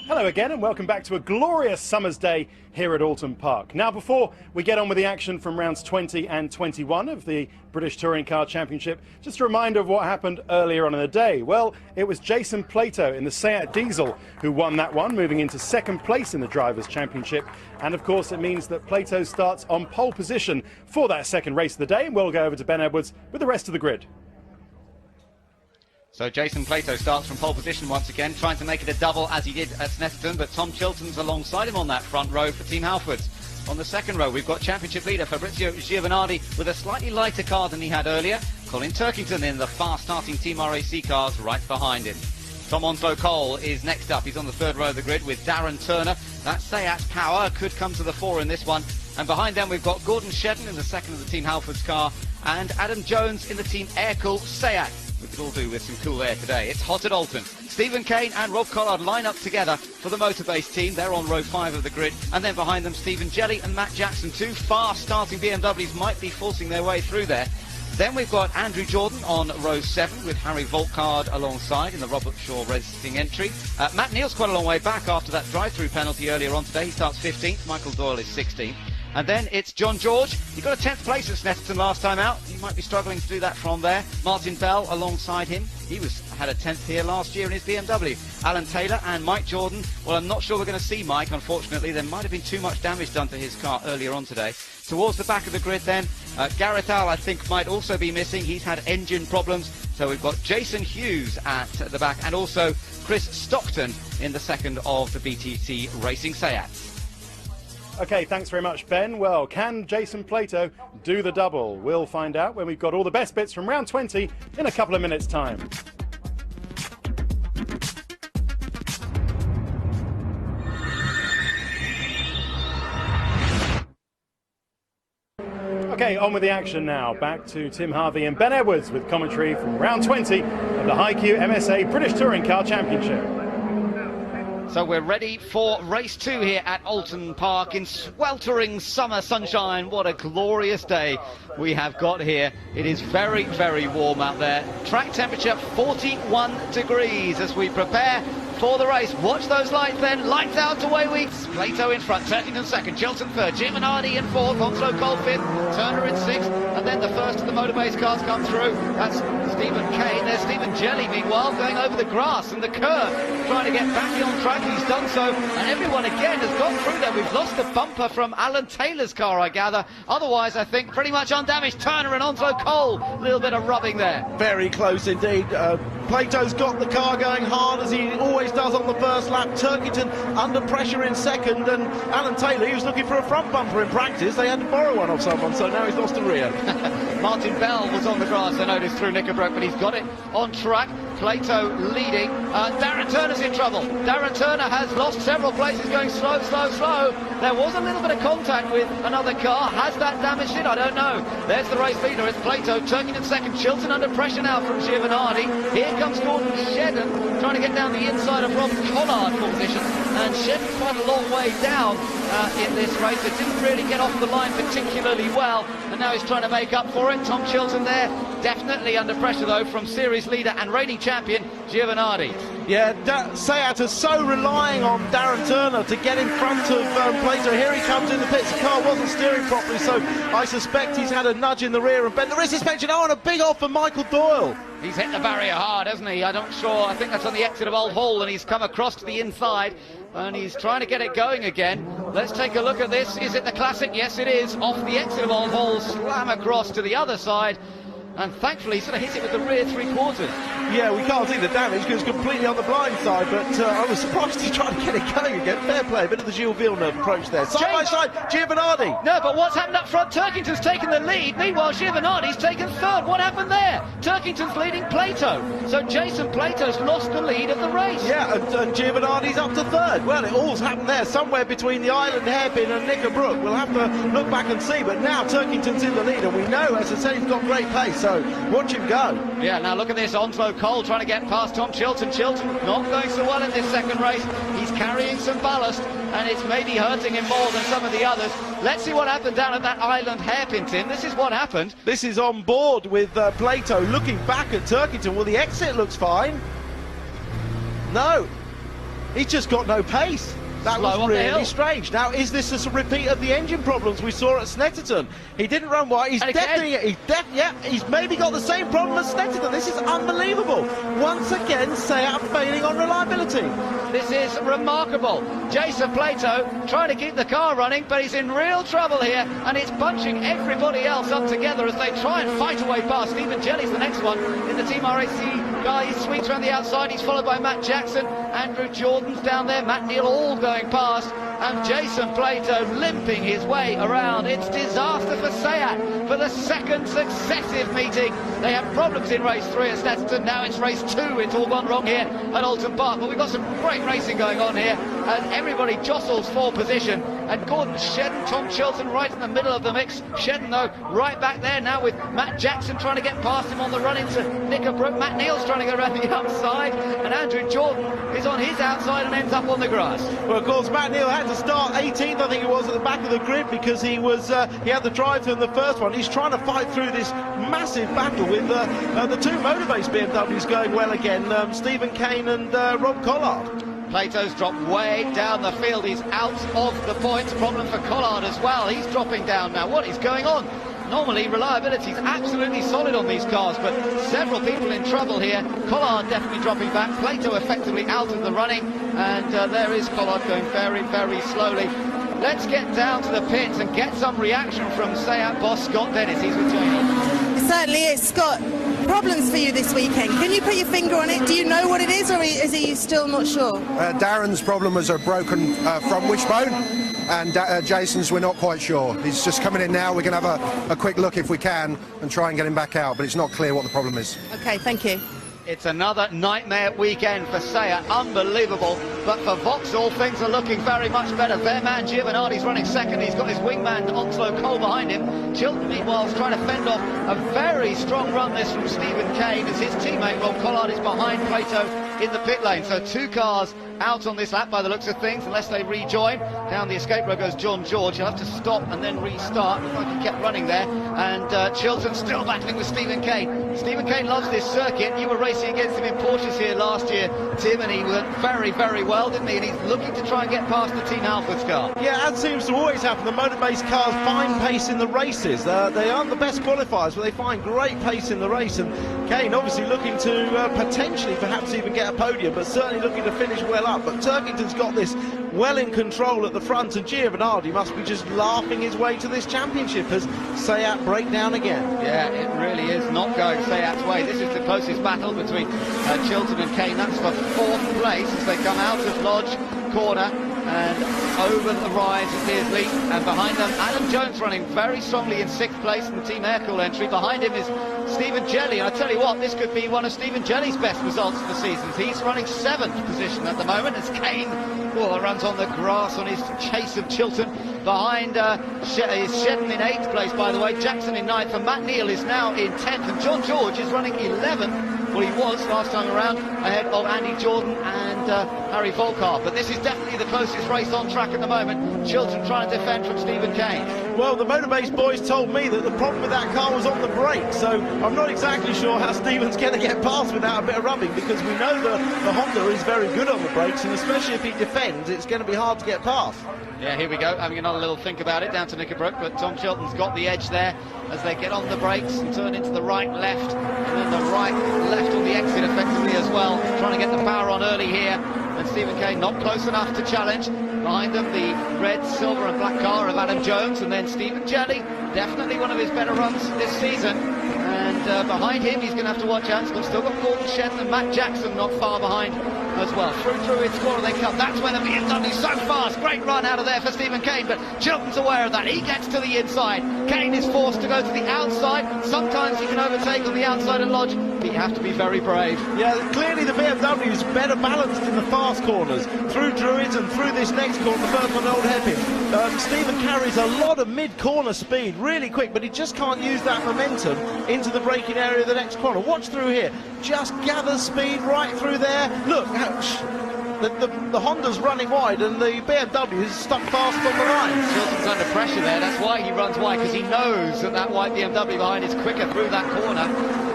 Hello again and welcome back to a glorious summer's day here at Oulton Park. Now, before we get on with the action from rounds 20 and 21 of the British Touring Car Championship, just a reminder of what happened earlier on in the day. Well, it was Jason Plato in the Seat Diesel who won that one, moving into second place in the Drivers' Championship. And of course it means that Plato starts on pole position for that second race of the day, and we'll go over to Ben Edwards with the rest of the grid. So Jason Plato starts from pole position once again, trying to make it a double as he did at Snetterton, but Tom Chilton's alongside him on that front row for Team Halfords. On the second row, we've got championship leader Fabrizio Giovanardi with a slightly lighter car than he had earlier. Colin Turkington in the fast-starting Team RAC cars right behind him. Tom Onslow Cole is next up. He's on the third row of the grid with Darren Turner. That Seat power could come to the fore in this one. And behind them, we've got Gordon Shedden in the second of the Team Halfords car and Adam Jones in the Team Aircool Seat. We could all do with some cool air today. It's hot at Oulton. Stephen Kane and Rob Collard line up together for the Motorbase team. They're on row 5 of the grid. And then behind them, Stephen Jelly and Matt Jackson. Two fast starting BMWs might be forcing their way through there. Then we've got Andrew Jordan on row 7 with Harry Volkard alongside in the Robert Shaw Racing entry. Matt Neal's quite a long way back after that drive-through penalty earlier on today. He starts 15th, Michael Doyle is 16th. And then it's John George. He got a 10th place at Snetterton last time out. He might be struggling to do that from there. Martin Bell alongside him. He had a 10th here last year in his BMW. Alan Taylor and Mike Jordan. Well, I'm not sure we're going to see Mike, unfortunately. There might have been too much damage done to his car earlier on today. Towards the back of the grid then, Gareth Al, I think, might also be missing. He's had engine problems. So we've got Jason Hughes at the back and also Chris Stockton in the second of the BTCC Racing Seats. Okay, thanks very much, Ben. Well, can Jason Plato do the double? We'll find out when we've got all the best bits from round 20 in a couple of minutes' time. Okay, on with the action now. Back to Tim Harvey and Ben Edwards with commentary from round 20 of the HiQ MSA British Touring Car Championship. So we're ready for race 2 here at Oulton Park in sweltering summer sunshine. What a glorious day we have got here. It is very, very warm out there. Track temperature 41 degrees as we prepare for the race. Watch those lights then. Lights out, away we. Plato in front, Turkington second, Chilton third, Jim and Hardy in fourth, Onslow Cole fifth, Turner in sixth, and then the first of the motorbase cars come through. That's Stephen Kane. There's Stephen Jelly, meanwhile, going over the grass and the curve, trying to get back on track. He's done so, and everyone again has gone through there. We've lost the bumper from Alan Taylor's car, I gather. Otherwise, I think pretty much undamaged. Turner and Onslow Cole, a little bit of rubbing there. Very close indeed. Plato's got the car going hard as he always does on the first lap. Turkington under pressure in second, and Alan Taylor, he was looking for a front bumper in practice. They had to borrow one off someone, so now he's lost a rear. Martin Bell was on the grass, I noticed, through Knickerbrook, but he's got it on track. Plato leading. Darren Turner's in trouble. Darren Turner has lost several places, going slow, slow, slow. There was a little bit of contact with another car. Has that damaged it? I don't know. There's the race leader. It's Plato. Turkington second. Chilton under pressure now from Giovanardi. Here comes Gordon Shedden trying to get down the inside of Rob Collard for position. And Shedden quite a long way down in this race. It didn't really get off the line particularly well. And now he's trying to make up for it. Tom Chilton there. Definitely under pressure, though, from series leader and reigning champion Giovanardi. Yeah, Seat is so relying on Darren Turner to get in front of Plato. Here he comes in the pits. The car wasn't steering properly, so I suspect he's had a nudge in the rear and bent the rear suspension. Oh, and a big off for Michael Doyle. He's hit the barrier hard, hasn't he? I'm not sure. I think that's on the exit of Old Hall, and he's come across to the inside, and he's trying to get it going again. Let's take a look at this. Is it the classic? Yes, it is. Off the exit of Old Hall, slam across to the other side. And thankfully, he sort of hit it with the rear three-quarters. Yeah, we can't see the damage because it's completely on the blind side, but I was surprised he tried to get it going again. Fair play, a bit of the Gilles Villeneuve approach there. Side by side, Giovanardi. No, but what's happened up front? Turkington's taken the lead. Meanwhile, Giovanardi's taken third. What happened there? Turkington's leading Plato. So Jason Plato's lost the lead of the race. Yeah, and Giovanardi's up to third. Well, it all's happened there, somewhere between the Island Hairpin and Knickerbrook. We'll have to look back and see, but now Turkington's in the lead, and we know, as I said, he's got great pace. So watch him go. Yeah, now look at this. Onslow Cole trying to get past Tom Chilton. Chilton not going so well in this second race. He's carrying some ballast, and it's maybe hurting him more than some of the others. Let's see what happened down at that Island hairpin, Tim. This is what happened. This is on board with Plato looking back at Turkington. Well, the exit looks fine. No, he's just got no pace. That was really strange. Now, is this a repeat of the engine problems we saw at Snetterton? He didn't run wide. He's he's maybe got the same problem as Snetterton. This is unbelievable. Once again, Seat failing on reliability. This is remarkable. Jason Plato trying to keep the car running, but he's in real trouble here, and it's bunching everybody else up together as they try and fight away past. Stephen Jelly's the next one in the Team RAC guy. He sweeps around the outside. He's followed by Matt Jackson. Andrew Jordan's down there. Matt Neal all going past, and Jason Plato limping his way around. It's disaster for Seat for the second successive meeting. They had problems in race 3 at Snetterton. Now it's race 2. It's all gone wrong here at Oulton Park, but we've got some great racing going on here, and everybody jostles for position. and Gordon Shedden, Tom Chilton right in the middle of the mix. Shedden, though, right back there now with Matt Jackson trying to get past him on the run into Knickerbrook. Matt Neal's trying to go around the outside, and Andrew Jordan is on his outside and ends up on the grass. Well, of course, Matt Neal had to start 18th, I think it was, at the back of the grid because he had the drive in the first one. He's trying to fight through this massive battle with the two Motorbase BMWs going well again, Stephen Kane and Rob Collard. Plato's dropped way down the field. He's out of the points. Problem for Collard as well. He's dropping down now. What is going on? Normally, reliability is absolutely solid on these cars, but several people in trouble here. Collard definitely dropping back. Plato effectively out of the running, and there is Collard going very, very slowly. Let's get down to the pits and get some reaction from SEAT boss Scott Dennis. He's with Jamie. It certainly is. Scott, problems for you this weekend. Can you put your finger on it? Do you know what it is, or is he still not sure? Darren's problem was a broken front wishbone, and Jason's we're not quite sure. He's just coming in now. We're going to have a quick look if we can and try and get him back out, but it's not clear what the problem is. Okay, thank you. It's another nightmare weekend for SEAT, unbelievable. But for Vauxhall, things are looking very much better. Their man Giovanardi's running second. He's got his wingman Onslow Cole behind him. Chilton, meanwhile, is trying to fend off a very strong run this from Stephen Kane as his teammate Rob Collard is behind Plato in the pit lane. So two cars out on this lap by the looks of things, unless they rejoin. Down the escape road goes John George. He'll have to stop and then restart. Looks like he kept running there. And Chilton still battling with Stephen Kane. Stephen Kane loves this circuit. You were racing against him in Porsches here last year, Tim, and he went very, very well, didn't he? And he's looking to try and get past the Team Alfred's car. Yeah, that seems to always happen. The Motorbase cars find pace in the races. They aren't the best qualifiers, but they find great pace in the race. And Kane obviously looking to potentially perhaps even get a podium, but certainly looking to finish well up. But Turkington's got this well in control at the front, and Giovanardi must be just laughing his way to this championship as SEAT break down again. Yeah, it really is not going SEAT's way. This is the closest battle between Chilton and Kane. That's for fourth place as they come out of Lodge Corner and over the rise of Beersley, and behind them Adam Jones running very strongly in sixth place in the Team Aircool entry. Behind him is Stephen Jelly, and I tell you what, this could be one of Stephen Jelly's best results of the season. He's running 7th position at the moment as Kane runs on the grass on his chase of Chilton. Behind is Shedden in 8th place, by the way, Jackson in 9th, and Matt Neal is now in 10th, and John George is running 11th. Well, he was last time around, ahead of Andy Jordan and Harry Volkar. But this is definitely the closest race on track at the moment. Chilton trying to defend from Stephen Kane. Well, the Motorbase boys told me that the problem with that car was on the brakes, so I'm not exactly sure how Stephen's going to get past without a bit of rubbing, because we know the Honda is very good on the brakes, and especially if he defends, it's going to be hard to get past. Yeah, here we go, having another little think about it, down to Knickerbrook, but Tom Chilton's got the edge there as they get on the brakes and turn into the right, left, and then the right, left on the exit effectively as well, trying to get the power on early here, and Stephen Kane not close enough to challenge. Behind them, the red, silver and black car of Adam Jones, and then Stephen Jelly, definitely one of his better runs this season. And behind him, he's going to have to watch out. He's still got Gordon Shedden and Matt Jackson not far behind as well. Through its corner they come. That's where the BMW's so fast. Great run out of there for Stephen Kane, but Chilton's aware of that. He gets to the inside. Kane is forced to go to the outside. Sometimes he can overtake on the outside and lodge, but you have to be very brave. Yeah, clearly the BMW is better balanced in the fast corners. Through Druids and through this next corner, the first one, Old Hairpin. Stephen carries a lot of mid-corner speed, really quick, but he just can't use that momentum into the braking area of the next corner. Watch through here. Just gathers speed right through there. Look, the Honda's running wide and the BMW is stuck fast on the line. Chilton's under pressure there. That's why he runs wide, because he knows that white BMW behind is quicker through that corner.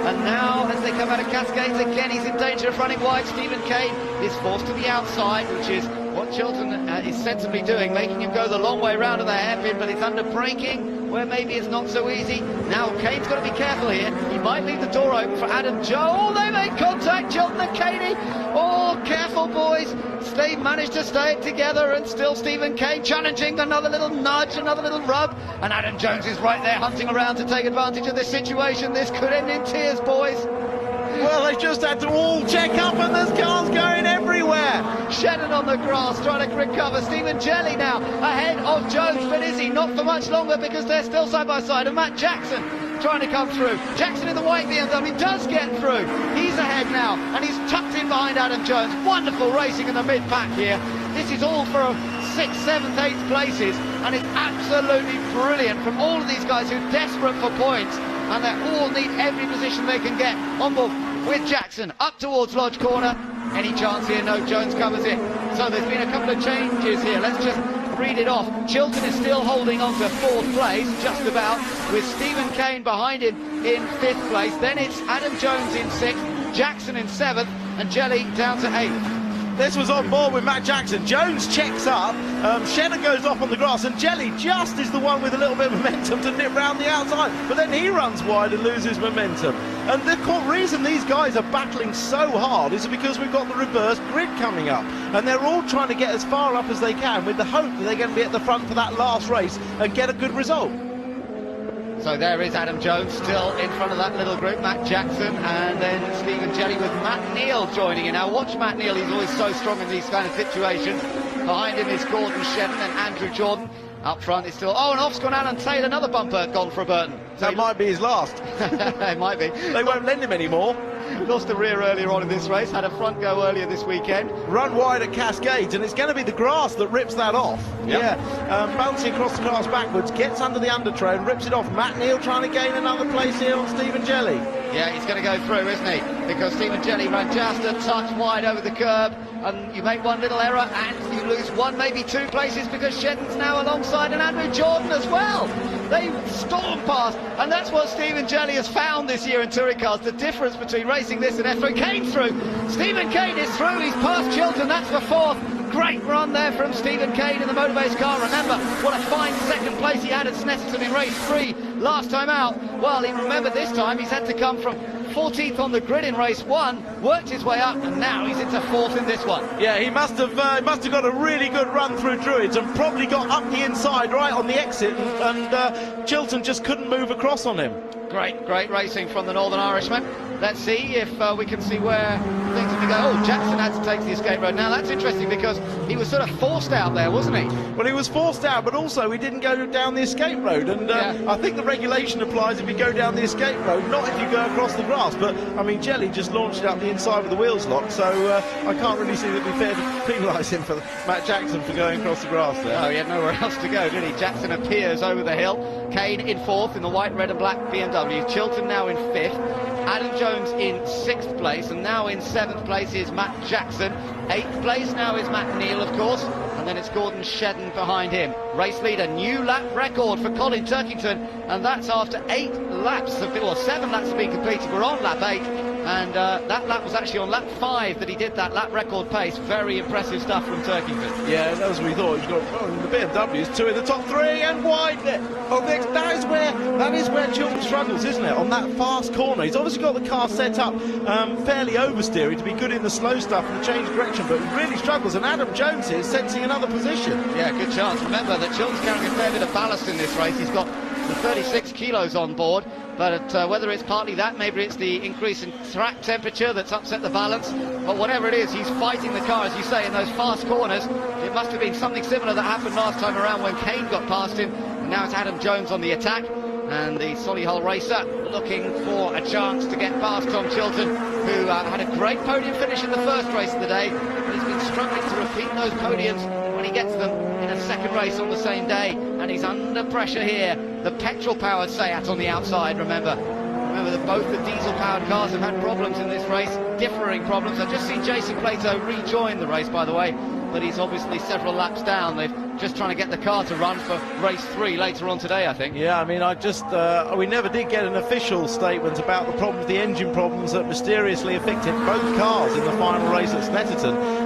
And now, as they come out of Cascades again, he's in danger of running wide. Stephen Kane is forced to the outside, which is what Chilton is sensibly doing, making him go the long way round to the hairpin, but it's under braking, where maybe it's not so easy. Now, Kane's got to be careful here. He might leave the door open for Adam Joe. Oh, they make contact, Chilton and Kaney. Oh, careful, boys. They managed to stay it together, and still Stephen Kane challenging. Another little nudge, another little rub, and Adam Jones is right there hunting around to take advantage of this situation. This could end in tears, boys. Well, they just had to all check up, and there's cars going everywhere. Shedden on the grass trying to recover. Stephen Jelly now ahead of Jones, but is he? Not for much longer, because they're still side by side. And Matt Jackson trying to come through. Jackson in the white BMW does get through. He's ahead now, and he's tucked in behind Adam Jones. Wonderful racing in the mid-pack here. This is all for 6th, 7th, 8th places, and it's absolutely brilliant from all of these guys who are desperate for points, and they all need every position they can get. On board with Jackson up towards Lodge Corner. Any chance here? No, Jones covers it. So there's been a couple of changes here. Let's just read it off. Chilton is still holding on to 4th place, just about, with Stephen Kane behind him in 5th place. Then it's Adam Jones in 6th, Jackson in 7th, and Jelly down to 8th. This was on board with Matt Jackson. Jones checks up, Shenner goes off on the grass, and Jelly just is the one with a little bit of momentum to nip round the outside, but then he runs wide and loses momentum. And the reason these guys are battling so hard is because we've got the reverse grid coming up, and they're all trying to get as far up as they can with the hope that they're going to be at the front for that last race and get a good result. So there is Adam Jones still in front of that little group, Matt Jackson, and then Stephen Jelly with Matt Neal joining in. Now watch Matt Neal, he's always so strong in these kind of situations. Behind him is Gordon Shedden and Andrew Jordan. Up front is still, and off's gone Alan Taylor, another bumper gone for Burton. So that might be his last. It might be. They won't lend him anymore. Lost a rear earlier on in this race, had a front go earlier this weekend. Run wide at Cascades, and it's going to be the grass that rips that off. Yep. Yeah, bouncing across the grass backwards, gets under the under and rips it off. Matt Neal trying to gain another place here on Stephen Jelly. Yeah, he's going to go through, isn't he? Because Stephen Jelly ran just a touch wide over the curb, and you make one little error and you lose one, maybe 2 places, because Shedden's now alongside, and Andrew Jordan as well. They storm past, and that's what Stephen Jelly has found this year in touring cars, the difference between racing this and F1. Kane through. Stephen Kane is through. He's past Chilton. That's the 4th. Great run there from Stephen Kane in the motorbase car. Remember what a fine 2nd place he had at Snetterton in race 3 last time out. Well, he remembered this time he's had to come from 14th on the grid in race 1, worked his way up, and now he's into 4th in this one. Yeah, he must have got a really good run through Druids and probably got up the inside right on the exit, and Chilton just couldn't move across on him. Great racing from the Northern Irishman. Let's see if we can see where things are going to go. Oh, Jackson had to take the escape road. Now that's interesting because he was sort of forced out there, wasn't he? Well, he was forced out, but also he didn't go down the escape road. And I think the regulation applies if you go down the escape road, not if you go across the grass. But, I mean, Jelly just launched it up the inside with the wheels locked, so I can't really see that it'd be fair to penalise him for Matt Jackson for going across the grass there. No, he had nowhere else to go, did he? Jackson appears over the hill. Kane in 4th in the white, red and black BMW. Chilton now in 5th. Adam Jones in 6th place, and now in 7th place is Matt Jackson. 8th place now is Matt Neal, of course, and then it's Gordon Shedden behind him. Race leader, new lap record for Colin Turkington, and that's after 7 laps have been completed. We're on lap 8, and that lap was actually on lap 5 that he did that lap record pace. Very impressive stuff from Turkington. Yeah, that was what we thought. He's got the BMWs, 2 in the top 3 and wide there. Oh, that is where Chilton struggles, isn't it? On that fast corner, he's obviously got the car set up fairly oversteering to be good in the slow stuff and change direction, but really struggles. And Adam Jones is sensing another position. Yeah, good chance. Remember that Chilton's carrying a fair bit of ballast in this race. He's got the 36 kilos on board, but whether it's partly that, maybe it's the increase in track temperature that's upset the balance, but whatever it is, he's fighting the car, as you say, in those fast corners. It must have been something similar that happened last time around when Kane got past him, and now it's Adam Jones on the attack, and the Solihull racer looking for a chance to get past Tom Chilton, who had a great podium finish in the first race of the day, but he's been struggling to repeat those podiums when he gets them in a second race on the same day, and he's under pressure here. The petrol-powered Seat on the outside, remember that both the diesel-powered cars have had problems in this race, differing problems. I've just seen Jason Plato rejoin the race, by the way, but he's obviously several laps down. They're just trying to get the car to run for race 3 later on today, I think. Yeah, I mean, we never did get an official statement about the problems, the engine problems that mysteriously affected both cars in the final race at Snetterton.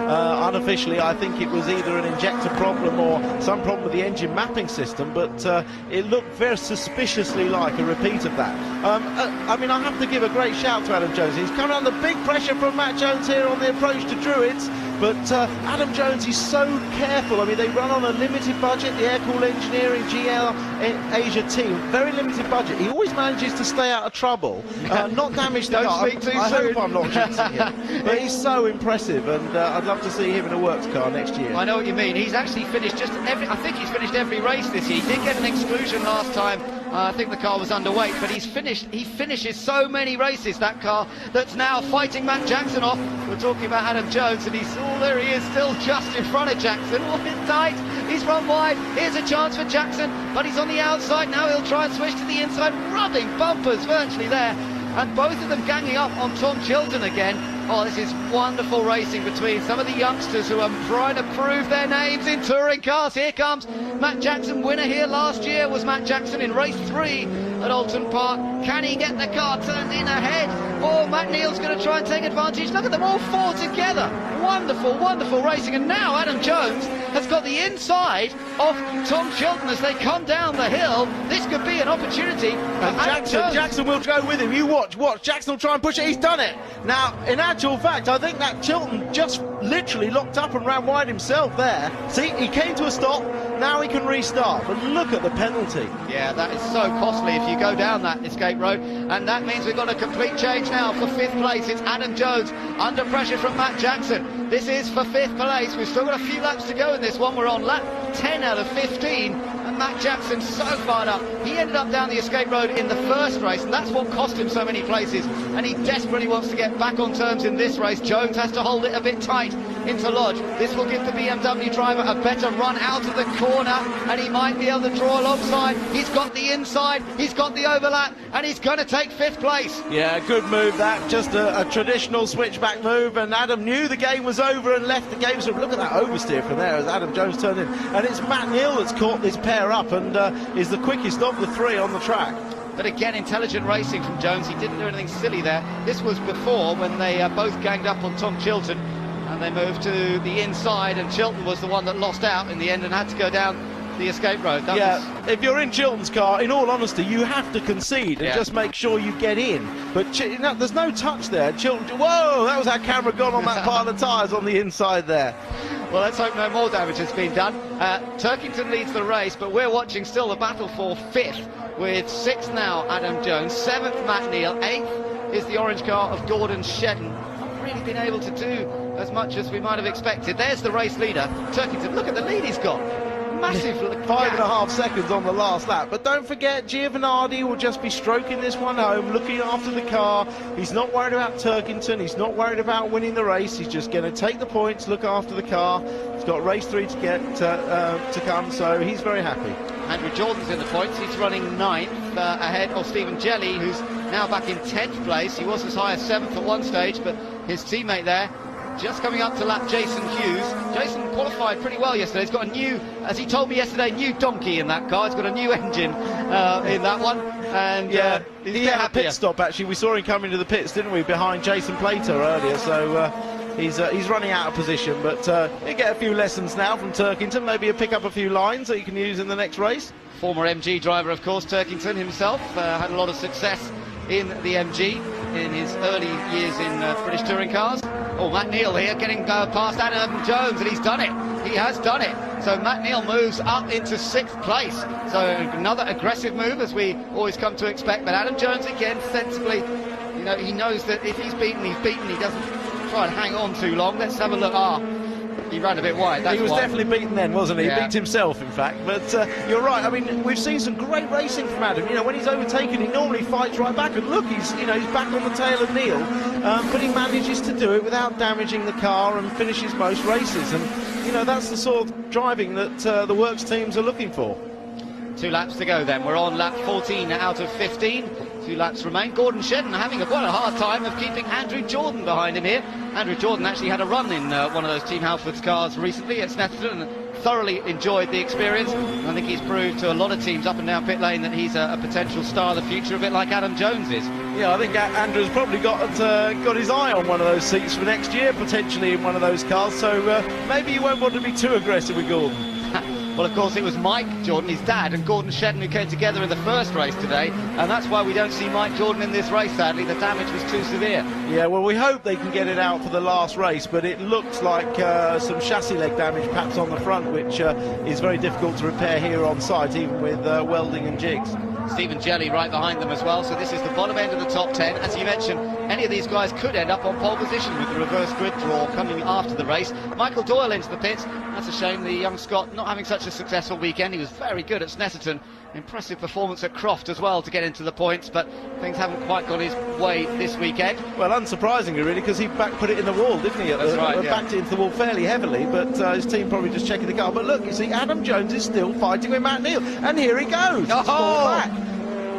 Unofficially, I think it was either an injector problem or some problem with the engine mapping system, but it looked very suspiciously like a repeat of that. I mean, I have to give a great shout to Adam Jones. He's coming under big pressure from Matt Jones here on the approach to Druids, but Adam Jones is so careful. I mean, they run on a limited budget, the Air-Cool Engineering GL Asia team, very limited budget. He always manages to stay out of trouble, not damage the car. I hope I'm not jinxing him, but he's so impressive, and I'd love to see him in a works car next year. I know what you mean. He's actually finished I think he's finished every race this year. He did get an exclusion last time. I think the car was underweight, but he finishes so many races, that car, that's now fighting Matt Jackson off. We're talking about Adam Jones, and there he is, still just in front of Jackson. Oh, it's tight. He's run wide. Here's a chance for Jackson, but he's on the outside now. He'll try and switch to the inside, rubbing bumpers virtually there. And both of them ganging up on Tom Chilton again. Oh, this is wonderful racing between some of the youngsters who are trying to prove their names in touring cars. Here comes Matt Jackson, winner here last year was Matt Jackson in race 3 at Oulton Park. Can he get the car turned in ahead? Oh, Matt Neal's going to try and take advantage. Look at them all 4 together. Wonderful, wonderful racing. And now Adam Jones has got the inside of Tom Chilton as they come down the hill. This could be an opportunity. And Jackson will go with him. You watch. Jackson will try and push it. He's done it. Now, in actual fact, I think that Chilton just literally locked up and ran wide himself there. See, he came to a stop. Now he can restart. But look at the penalty. Yeah, that is so costly if you go down that escape road. And that means we've got a complete change now for 5th place. It's Adam Jones under pressure from Matt Jackson. This is for 5th place. We've still got a few laps to go in this one. We're on lap 10 out of 15. And Matt Jackson so fired up. He ended up down the escape road in the first race, and that's what cost him so many places. And he desperately wants to get back on terms in this race. Jones has to hold it a bit tight into Lodge. This will give the BMW driver a better run out of the corner, and he might be able to draw alongside. He's got the inside, he's got the overlap, and he's going to take 5th place. Yeah, good move that. Just a traditional switchback move, and Adam knew the game was over and left the game. So look at that oversteer from there as Adam Jones turned in. And it's Matt Neal that's caught this pair up and is the quickest of the 3 on the track. But again, intelligent racing from Jones. He didn't do anything silly there. This was before when they both ganged up on Tom Chilton, and they moved to the inside, and Chilton was the one that lost out in the end and had to go down the escape road. If you're in Chilton's car, in all honesty, you have to concede and just make sure you get in. But there's no touch there. Chilton, whoa, that was our camera gone on that pile of tyres on the inside there. Well, let's hope no more damage has been done. Turkington leads the race, but we're watching still the battle for 5th, with 6th now Adam Jones, 7th Matt Neal, 8th is the orange car of Gordon Shedden. Not really been able to do as much as we might have expected. There's the race leader, Turkington. Look at the lead he's got. Massive 5.5 seconds on the last lap. But don't forget, Giovanardi will just be stroking this one home, looking after the car. He's not worried about Turkington. He's not worried about winning the race. He's just going to take the points, look after the car. He's got race 3 to get to come, so he's very happy. Andrew Jordan's in the points. He's running 9th ahead of Stephen Jelly, who's now back in 10th place. He was as high as 7th at one stage, but his teammate there just coming up to lap Jason Hughes. Jason qualified pretty well yesterday. He's got a new, as he told me yesterday, new donkey in that car. He's got a new engine in that one. And he had a pit stop, actually. We saw him coming to the pits, didn't we, behind Jason Plater earlier. So he's running out of position. But he'll get a few lessons now from Turkington. Maybe he'll pick up a few lines that he can use in the next race. Former MG driver, of course, Turkington himself. Had a lot of success in the MG in his early years in British touring cars. Oh, Matt Neal here getting past Adam Jones, and he's done it. He has done it. So Matt Neal moves up into 6th place. So another aggressive move, as we always come to expect. But Adam Jones again, sensibly, he knows that if he's beaten, he's beaten. He doesn't try and hang on too long. Let's have a look. He ran a bit wide. He was definitely beaten then, wasn't he? Yeah. He beat himself, in fact. But you're right. I mean, we've seen some great racing from Adam. When he's overtaken, he normally fights right back. And look, he's back on the tail of Neal. But he manages to do it without damaging the car and finishes most races. And that's the sort of driving that the works teams are looking for. 2 laps to go then. We're on lap 14 out of 15. 2 laps remain. Gordon Shedden having quite a hard time of keeping Andrew Jordan behind him here. Andrew Jordan actually had a run in one of those Team Halfords cars recently at Snetterton and thoroughly enjoyed the experience. And I think he's proved to a lot of teams up and down pit lane that he's a potential star of the future, a bit like Adam Jones is. Yeah, I think Andrew's probably got his eye on one of those seats for next year, potentially in one of those cars. So maybe you won't want to be too aggressive with Gordon. Well, of course, it was Mike Jordan, his dad, and Gordon Shedden who came together in the first race today, and that's why we don't see Mike Jordan in this race, sadly. The damage was too severe. Yeah, well, we hope they can get it out for the last race, but it looks like some chassis leg damage perhaps on the front, which is very difficult to repair here on site, even with welding and jigs. Stephen Jelly right behind them as well, so this is the bottom end of the top 10. As you mentioned, any of these guys could end up on pole position with the reverse grid draw coming after the race. Michael Doyle into the pits. That's a shame, the young Scot not having such a successful weekend. He was very good at Snetterton, Impressive performance at Croft as well to get into the points, but things haven't quite gone his way this weekend. Well, unsurprisingly, really, because he put it in the wall, didn't he? That's right, yeah. Backed it into the wall fairly heavily, but his team probably just checking the car. But look, you see, Adam Jones is still fighting with Matt Neal, and here he goes. Oh, He's fallen back.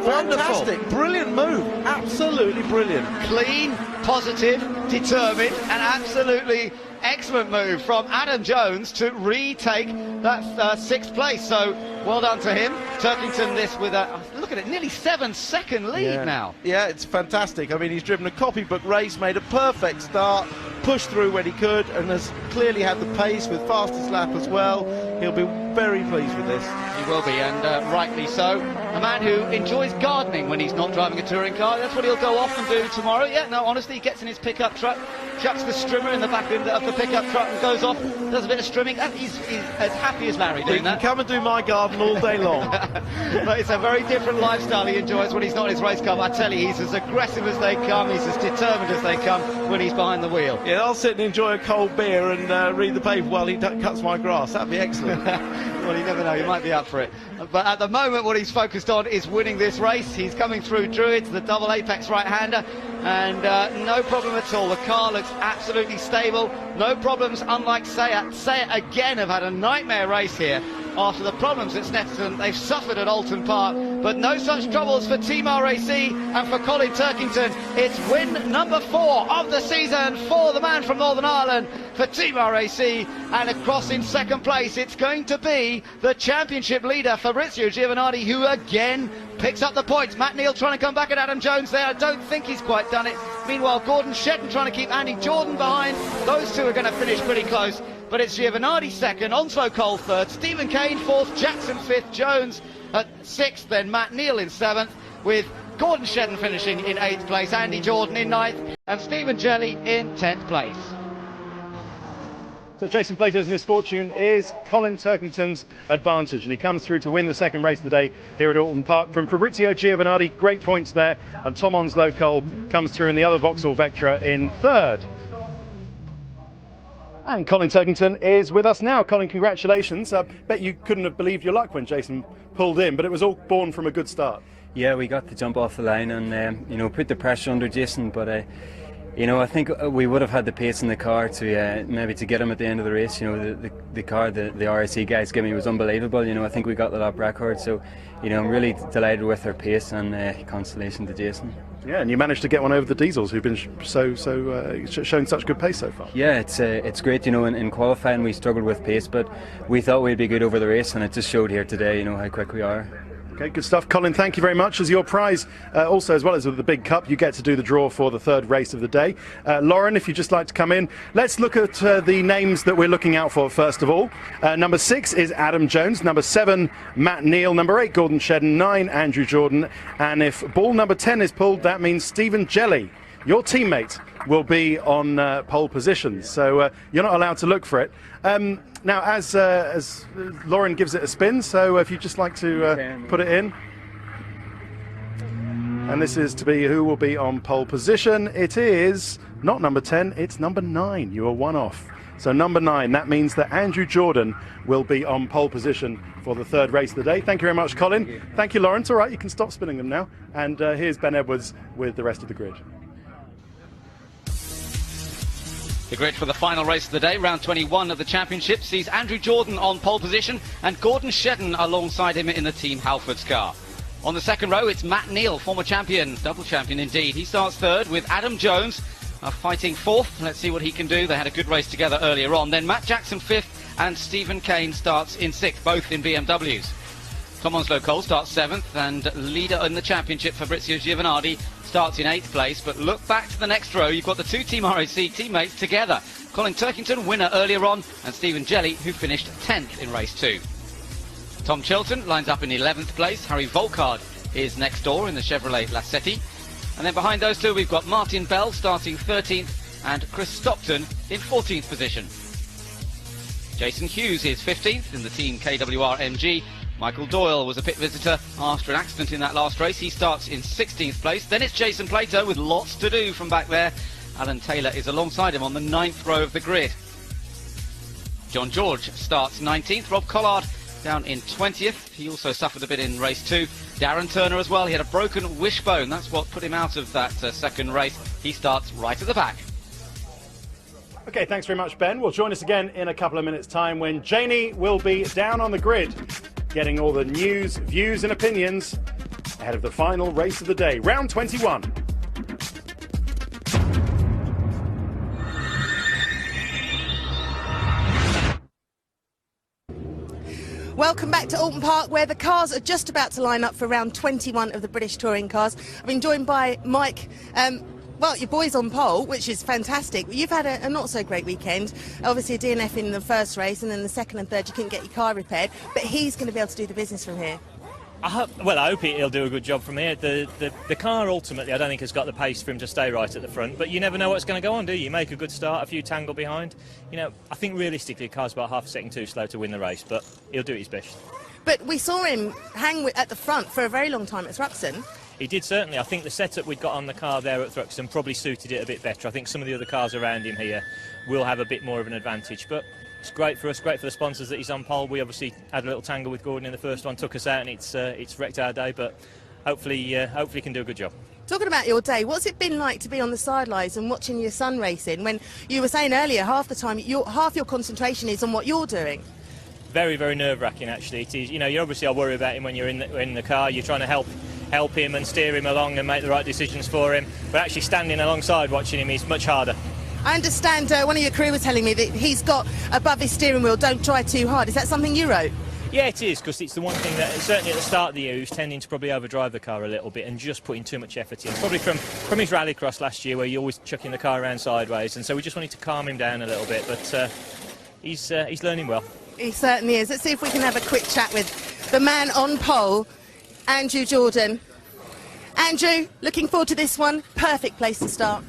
wonderful. Fantastic, brilliant move, absolutely brilliant. Clean, positive, determined, and absolutely excellent move from Adam Jones to retake that sixth place. So well done to him. Turkington this with a, look at it, nearly 7-second lead now. Yeah, it's fantastic. I mean, he's driven a copybook race, made a perfect start, pushed through when he could, and has clearly had the pace with fastest lap as well. He'll be very pleased with this. He will be, and rightly so. A man who enjoys gardening when he's not driving a touring car. That's what he'll go off and do tomorrow. Yeah, no, honestly, he gets in his pickup truck, chucks the strimmer in the back end of the pickup truck and goes off, does a bit of strimming. He's as happy as Larry doing that. He can come and do my garden all day long. But it's a very different lifestyle he enjoys when he's not in his race car. I tell you, he's as aggressive as they come, he's as determined as they come when he's behind the wheel. Yeah, I'll sit and enjoy a cold beer and read the paper while he cuts my grass. That'd be excellent. Well, you never know, you might be up for it. But at the moment, what he's focused on is winning this race. He's coming through Druids, the double apex right-hander, and no problem at all. The car looks absolutely stable. No problems, unlike Sayat. Sayat again have had a nightmare race here after the problems at Snetterton. They've suffered at Oulton Park, but no such troubles for Team RAC and for Colin Turkington. It's win number 4 of the season for the man from Northern Ireland for Team RAC, and across in second place it's going to be the championship leader Fabrizio Giovanardi, who again picks up the points. Matt Neal trying to come back at Adam Jones there. I don't think he's quite done it. Meanwhile, Gordon Shedden trying to keep Andy Jordan behind. Those two are going to finish pretty close, but it's Giovanardi second, Onslow Cole third, Stephen Kane fourth, Jackson fifth, Jones at sixth, then Matt Neal in seventh, with Gordon Shedden finishing in 8th place, Andy Jordan in 9th, and Stephen Jelly in 10th place. So Jason Plato's misfortune is Colin Turkington's advantage, and he comes through to win the second race of the day here at Oulton Park. From Fabrizio Giovanardi, great points there, and Tom Onslow Cole comes through in the other Vauxhall Vectra in third. And Colin Turkington is with us now. Colin, congratulations. I bet you couldn't have believed your luck when Jason pulled in, but it was all born from a good start. Yeah, we got the jump off the line and put the pressure under Jason, but I think we would have had the pace in the car to maybe to get him at the end of the race. The car the RAC guys gave me was unbelievable. I think we got the lap record, so I'm really delighted with our pace, and consolation to Jason. Yeah, and you managed to get one over the Diesels, who've been showing such good pace so far. Yeah, it's great. In qualifying we struggled with pace, but we thought we'd be good over the race, and it just showed here today. How quick we are. Okay, good stuff. Colin, thank you very much. As your prize, also as well as the big cup, you get to do the draw for the third race of the day. Lauren, if you'd just like to come in, let's look at the names that we're looking out for first of all. Number 6 is Adam Jones, number 7 Matt Neal, number 8 Gordon Shedden, 9 Andrew Jordan, and if ball number 10 is pulled, that means Stephen Jelly, your teammate, will be on pole position, so you're not allowed to look for it. Now, as Lauren gives it a spin, so if you'd just like to put it in. And this is to be who will be on pole position. It is not number 10, it's number 9. You are one off. So number 9, that means that Andrew Jordan will be on pole position for the third race of the day. Thank you very much, Colin. Thank you, Lawrence. All right, you can stop spinning them now. And here's Ben Edwards with the rest of the grid. The grid for the final race of the day, round 21 of the championship, sees Andrew Jordan on pole position and Gordon Shedden alongside him in the Team Halford's car. On the second row, it's Matt Neal, former champion, double champion indeed. He starts third with Adam Jones fighting fourth. Let's see what he can do. They had a good race together earlier on. Then Matt Jackson fifth and Stephen Kane starts in sixth, both in BMWs. Tom Onslow Cole starts seventh, and leader in the championship, Fabrizio Giovanardi, starts in 8th place. But look back to the next row. You've got the two Team RAC teammates together. Colin Turkington, winner earlier on, and Stephen Jelly, who finished 10th in race 2. Tom Chilton lines up in 11th place. Harry Volkard is next door in the Chevrolet Lacetti. And then behind those two, we've got Martin Bell starting 13th and Chris Stockton in 14th position. Jason Hughes is 15th in the Team KWR MG. Michael Doyle was a pit visitor after an accident in that last race. He starts in 16th place. Then it's Jason Plato with lots to do from back there. Alan Taylor is alongside him on the 9th row of the grid. John George starts 19th. Rob Collard down in 20th. He also suffered a bit in race 2. Darren Turner as well. He had a broken wishbone. That's what put him out of that second race. He starts right at the back. Okay, thanks very much, Ben. Well, join us again in a couple of minutes' time when Janie will be down on the grid, getting all the news, views and opinions ahead of the final race of the day, round 21. Welcome back to Oulton Park, where the cars are just about to line up for round 21 of the British Touring Cars. I've been joined by Mike. Well, your boy's on pole, which is fantastic. You've had a not-so-great weekend. Obviously, a DNF in the first race, and then the second and third, you couldn't get your car repaired. But he's going to be able to do the business from here. I hope he'll do a good job from here. The car, ultimately, I don't think has got the pace for him to stay right at the front. But you never know what's going to go on, do you? You make a good start, a few tangle behind. You know, I think realistically, the car's about half a second too slow to win the race, but he'll do his best. But we saw him hang at the front for a very long time at Thruxton. He did, certainly. I think the setup we'd got on the car there at Thruxton probably suited it a bit better. I think some of the other cars around him here will have a bit more of an advantage. But it's great for us, great for the sponsors that he's on pole. We obviously had a little tangle with Gordon in the first one, took us out, and it's wrecked our day. But hopefully he can do a good job. Talking about your day, what's it been like to be on the sidelines and watching your son racing when you were saying earlier half the time half your concentration is on what you're doing? Very, very nerve-wracking, actually. It is, you know, you obviously are worried about him when you're in the car. You're trying to help him and steer him along and make the right decisions for him. But actually standing alongside watching him is much harder. I understand one of your crew was telling me that he's got above his steering wheel, don't try too hard. Is that something you wrote? Yeah, it is, because it's the one thing that, certainly at the start of the year, he was tending to probably overdrive the car a little bit and just putting too much effort in. Probably from his rallycross last year, where you're always chucking the car around sideways, and so we just wanted to calm him down a little bit, but he's learning well. He certainly is. Let's see if we can have a quick chat with the man on pole, Andrew Jordan. Andrew, looking forward to this one. Perfect place to start.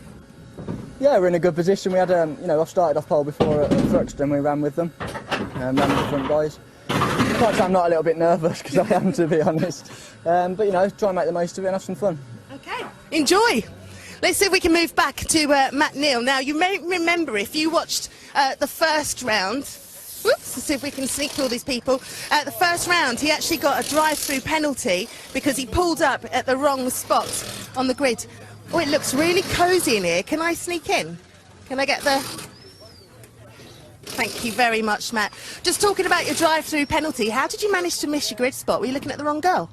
Yeah, we're in a good position. We had, I've started off pole before at Thruxton. We ran with them, ran with the front guys. I can't say I'm not a little bit nervous, because I am, to be honest. But try and make the most of it and have some fun. Okay, enjoy. Let's see if we can move back to Matt Neal. Now, you may remember if you watched the first round. Whoops, let's see if we can sneak through all these people. The first round, he actually got a drive-through penalty because he pulled up at the wrong spot on the grid. Oh, it looks really cosy in here. Can I sneak in? Can I get the... Thank you very much, Matt. Just talking about your drive-through penalty, how did you manage to miss your grid spot? Were you looking at the wrong girl?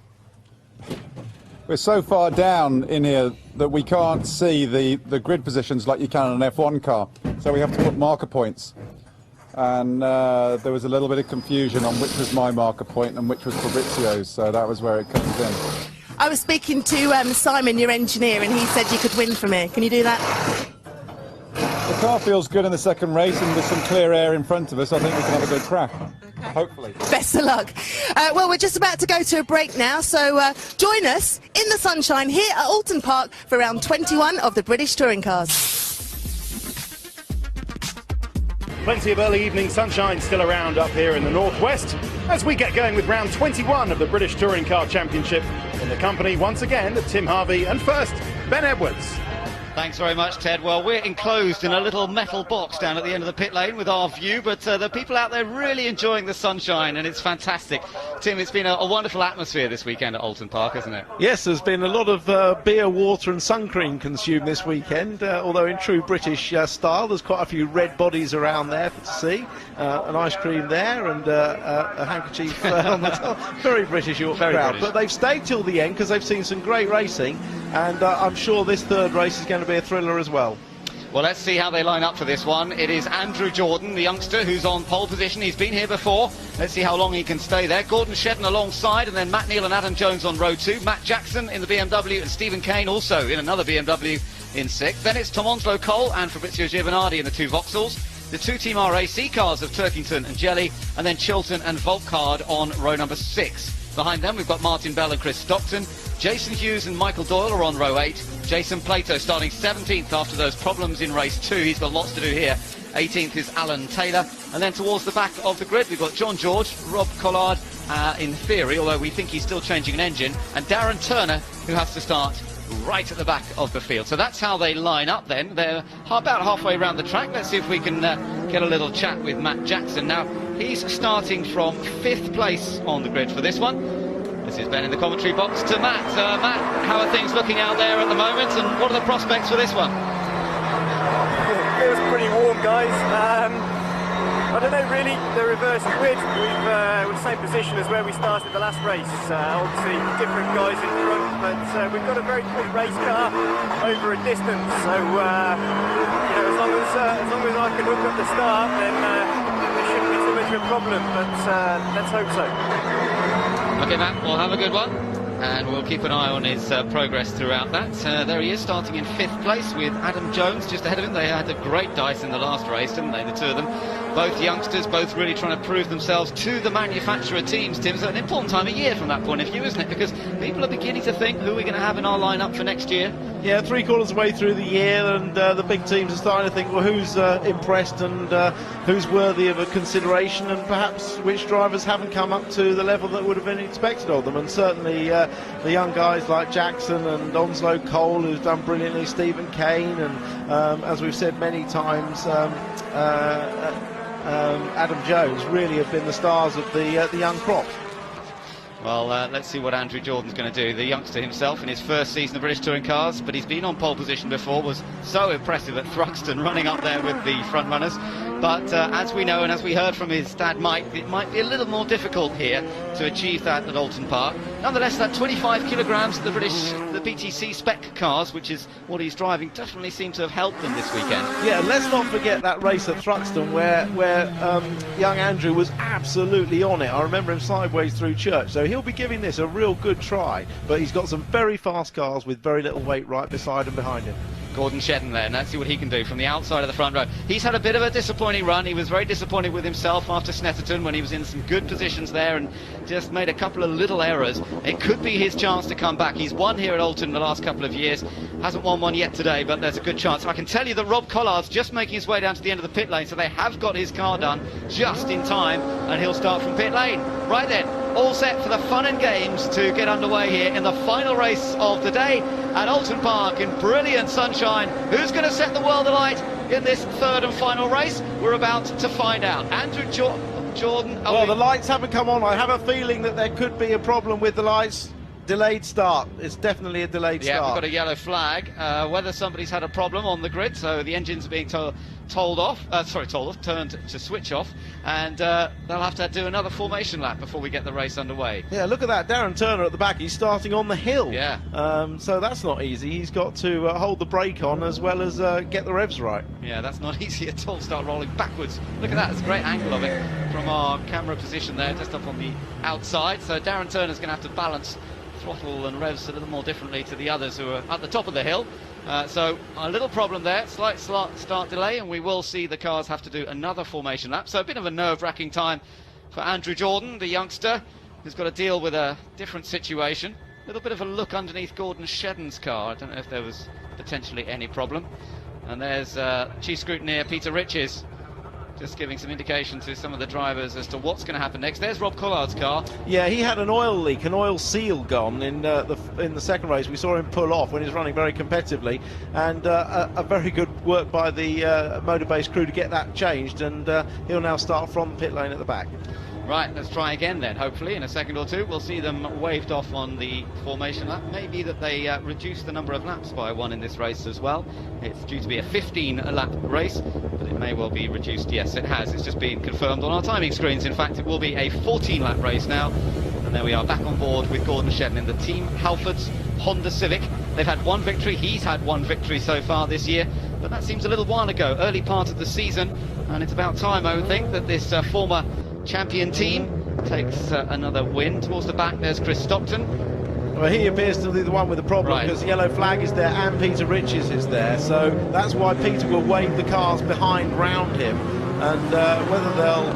We're so far down in here that we can't see the grid positions like you can on an F1 car. So we have to put marker points. And there was a little bit of confusion on which was my marker point and which was Fabrizio's, so that was where it comes in. I was speaking to Simon, your engineer, and he said you could win from here. Can you do that? The car feels good in the second race, and with some clear air in front of us, I think we can have a good crack. Okay. Hopefully. Best of luck. Well, we're just about to go to a break now, so join us in the sunshine here at Oulton Park for round 21 of the British Touring Cars. Plenty of early evening sunshine still around up here in the northwest as we get going with round 21 of the British Touring Car Championship in the company once again of Tim Harvey and first Ben Edwards. Thanks very much, Ted. Well, we're enclosed in a little metal box down at the end of the pit lane with our view, but the people out there really enjoying the sunshine, and it's fantastic. Tim, it's been a wonderful atmosphere this weekend at Oulton Park, hasn't it? Yes, there's been a lot of beer, water and sun cream consumed this weekend, although in true British style. There's quite a few red bodies around there to see, an ice cream there and a handkerchief on the top. Very British crowd, British. But they've stayed till the end because they've seen some great racing, and I'm sure this third race is going to be a thriller as well. Well, let's see how they line up for this one. It is Andrew Jordan, the youngster, who's on pole position. He's been here before. Let's see how long he can stay there. Gordon Shedden alongside, and then Matt Neal and Adam Jones on row 2. Matt Jackson in the BMW, and Stephen Kane also in another BMW in 6th. Then it's Tom Onslow Cole and Fabrizio Giovanardi in the 2 Vauxhalls. The 2 Team RAC cars of Turkington and Jelly, and then Chilton and Volkard on row number 6. Behind them, we've got Martin Bell and Chris Stockton. Jason Hughes and Michael Doyle are on row 8. Jason Plato starting 17th after those problems in race 2. He's got lots to do here. 18th is Alan Taylor. And then towards the back of the grid, we've got John George, Rob Collard in theory, although we think he's still changing an engine, and Darren Turner, who has to start right at the back of the field. So that's how they line up then. They're about halfway around the track. Let's see if we can get a little chat with Matt Jackson. Now, he's starting from 5th place on the grid for this one. This is Ben in the commentary box to Matt. Matt, how are things looking out there at the moment, and what are the prospects for this one? It was pretty warm, guys. I don't know, really, the reverse grid. We're the same position as where we started the last race. Obviously, different guys in front, but we've got a very quick race car over a distance. So, as long as I can hook up the start, then there shouldn't be too much of a problem. But let's hope so. Okay, Matt, we'll have a good one, and we'll keep an eye on his progress throughout that. There he is, starting in 5th place with Adam Jones just ahead of him. They had a great dice in the last race, didn't they, the two of them? Both youngsters, both really trying to prove themselves to the manufacturer teams, Tim. So an important time of year from that point of view, isn't it? Because people are beginning to think who we're going to have in our lineup for next year. Yeah, 3/4 of the way through the year, and the big teams are starting to think, well, who's impressed and who's worthy of a consideration, and perhaps which drivers haven't come up to the level that would have been expected of them. And certainly the young guys like Jackson and Onslow Cole, who's done brilliantly, Stephen Kane, and as we've said many times, Adam Jones really have been the stars of the young crop. Well, let's see what Andrew Jordan's going to do. The youngster himself in his first season of British Touring Cars, but he's been on pole position before, was so impressive at Thruxton, running up there with the front runners. But as we know, and as we heard from his dad Mike, it might be a little more difficult here to achieve that at Oulton Park. Nonetheless, that 25 kilograms, the BTCC spec cars, which is what he's driving, definitely seem to have helped them this weekend. Yeah, and let's not forget that race at Thruxton where young Andrew was absolutely on it. I remember him sideways through Church, so he'll be giving this a real good try. But he's got some very fast cars with very little weight right beside and behind him. Gordon Shedden there, and let's see what he can do from the outside of the front row. He's had a bit of a disappointing run. He was very disappointed with himself after Snetterton when he was in some good positions there and just made a couple of little errors. It could be his chance to come back. He's won here at Oulton in the last couple of years. Hasn't won one yet today, but there's a good chance. I can tell you that Rob Collard's just making his way down to the end of the pit lane, so they have got his car done just in time, and he'll start from pit lane. Right then, all set for the fun and games to get underway here in the final race of the day at Oulton Park in brilliant sunshine. Who's going to set the world alight in this third and final race? We're about to find out. Andrew Jordan. Well, the lights haven't come on. I have a feeling that there could be a problem with the lights. Delayed start. It's definitely a delayed start. Yeah, we've got a yellow flag. Whether somebody's had a problem on the grid, so the engine's being turned to switch off, and they'll have to do another formation lap before we get the race underway. Yeah, look at that. Darren Turner at the back. He's starting on the hill. Yeah. So that's not easy. He's got to hold the brake on as well as get the revs right. Yeah, that's not easy at all. Start rolling backwards. Look at that. It's a great angle of it from our camera position there, just up on the outside. So Darren Turner's going to have to balance throttle and revs a little more differently to the others who are at the top of the hill. So a little problem there, slight start delay, and we will see the cars have to do another formation lap. So a bit of a nerve-wracking time for Andrew Jordan, the youngster, who's got to deal with a different situation. A little bit of a look underneath Gordon Shedden's car. I don't know if there was potentially any problem. And there's Chief Scrutineer Peter Riches, just giving some indication to some of the drivers as to what's going to happen next. There's Rob Collard's car. Yeah, he had an oil leak, an oil seal gone in the second race. We saw him pull off when he was running very competitively, and a very good work by the motor-based crew to get that changed, and he'll now start from the pit lane at the back. Right, let's try again then. Hopefully in a second or two we'll see them waved off on the formation lap. Maybe that they reduce the number of laps by one in this race as well. It's due to be a 15-lap race, but it may well be reduced. Yes, it has. It's just been confirmed on our timing screens. In fact, it will be a 14-lap race now. And there we are, back on board with Gordon Shedden in the Team Halford's Honda Civic. They've had one victory. He's had one victory so far this year, but that seems a little while ago, early part of the season, and it's about time, I would think, that this former champion team takes another win. Towards the back there's Chris Stockton. Well, he appears to be the one with the problem, because the yellow flag is there and Peter Riches is there, so that's why Peter will wave the cars behind round him, and whether they'll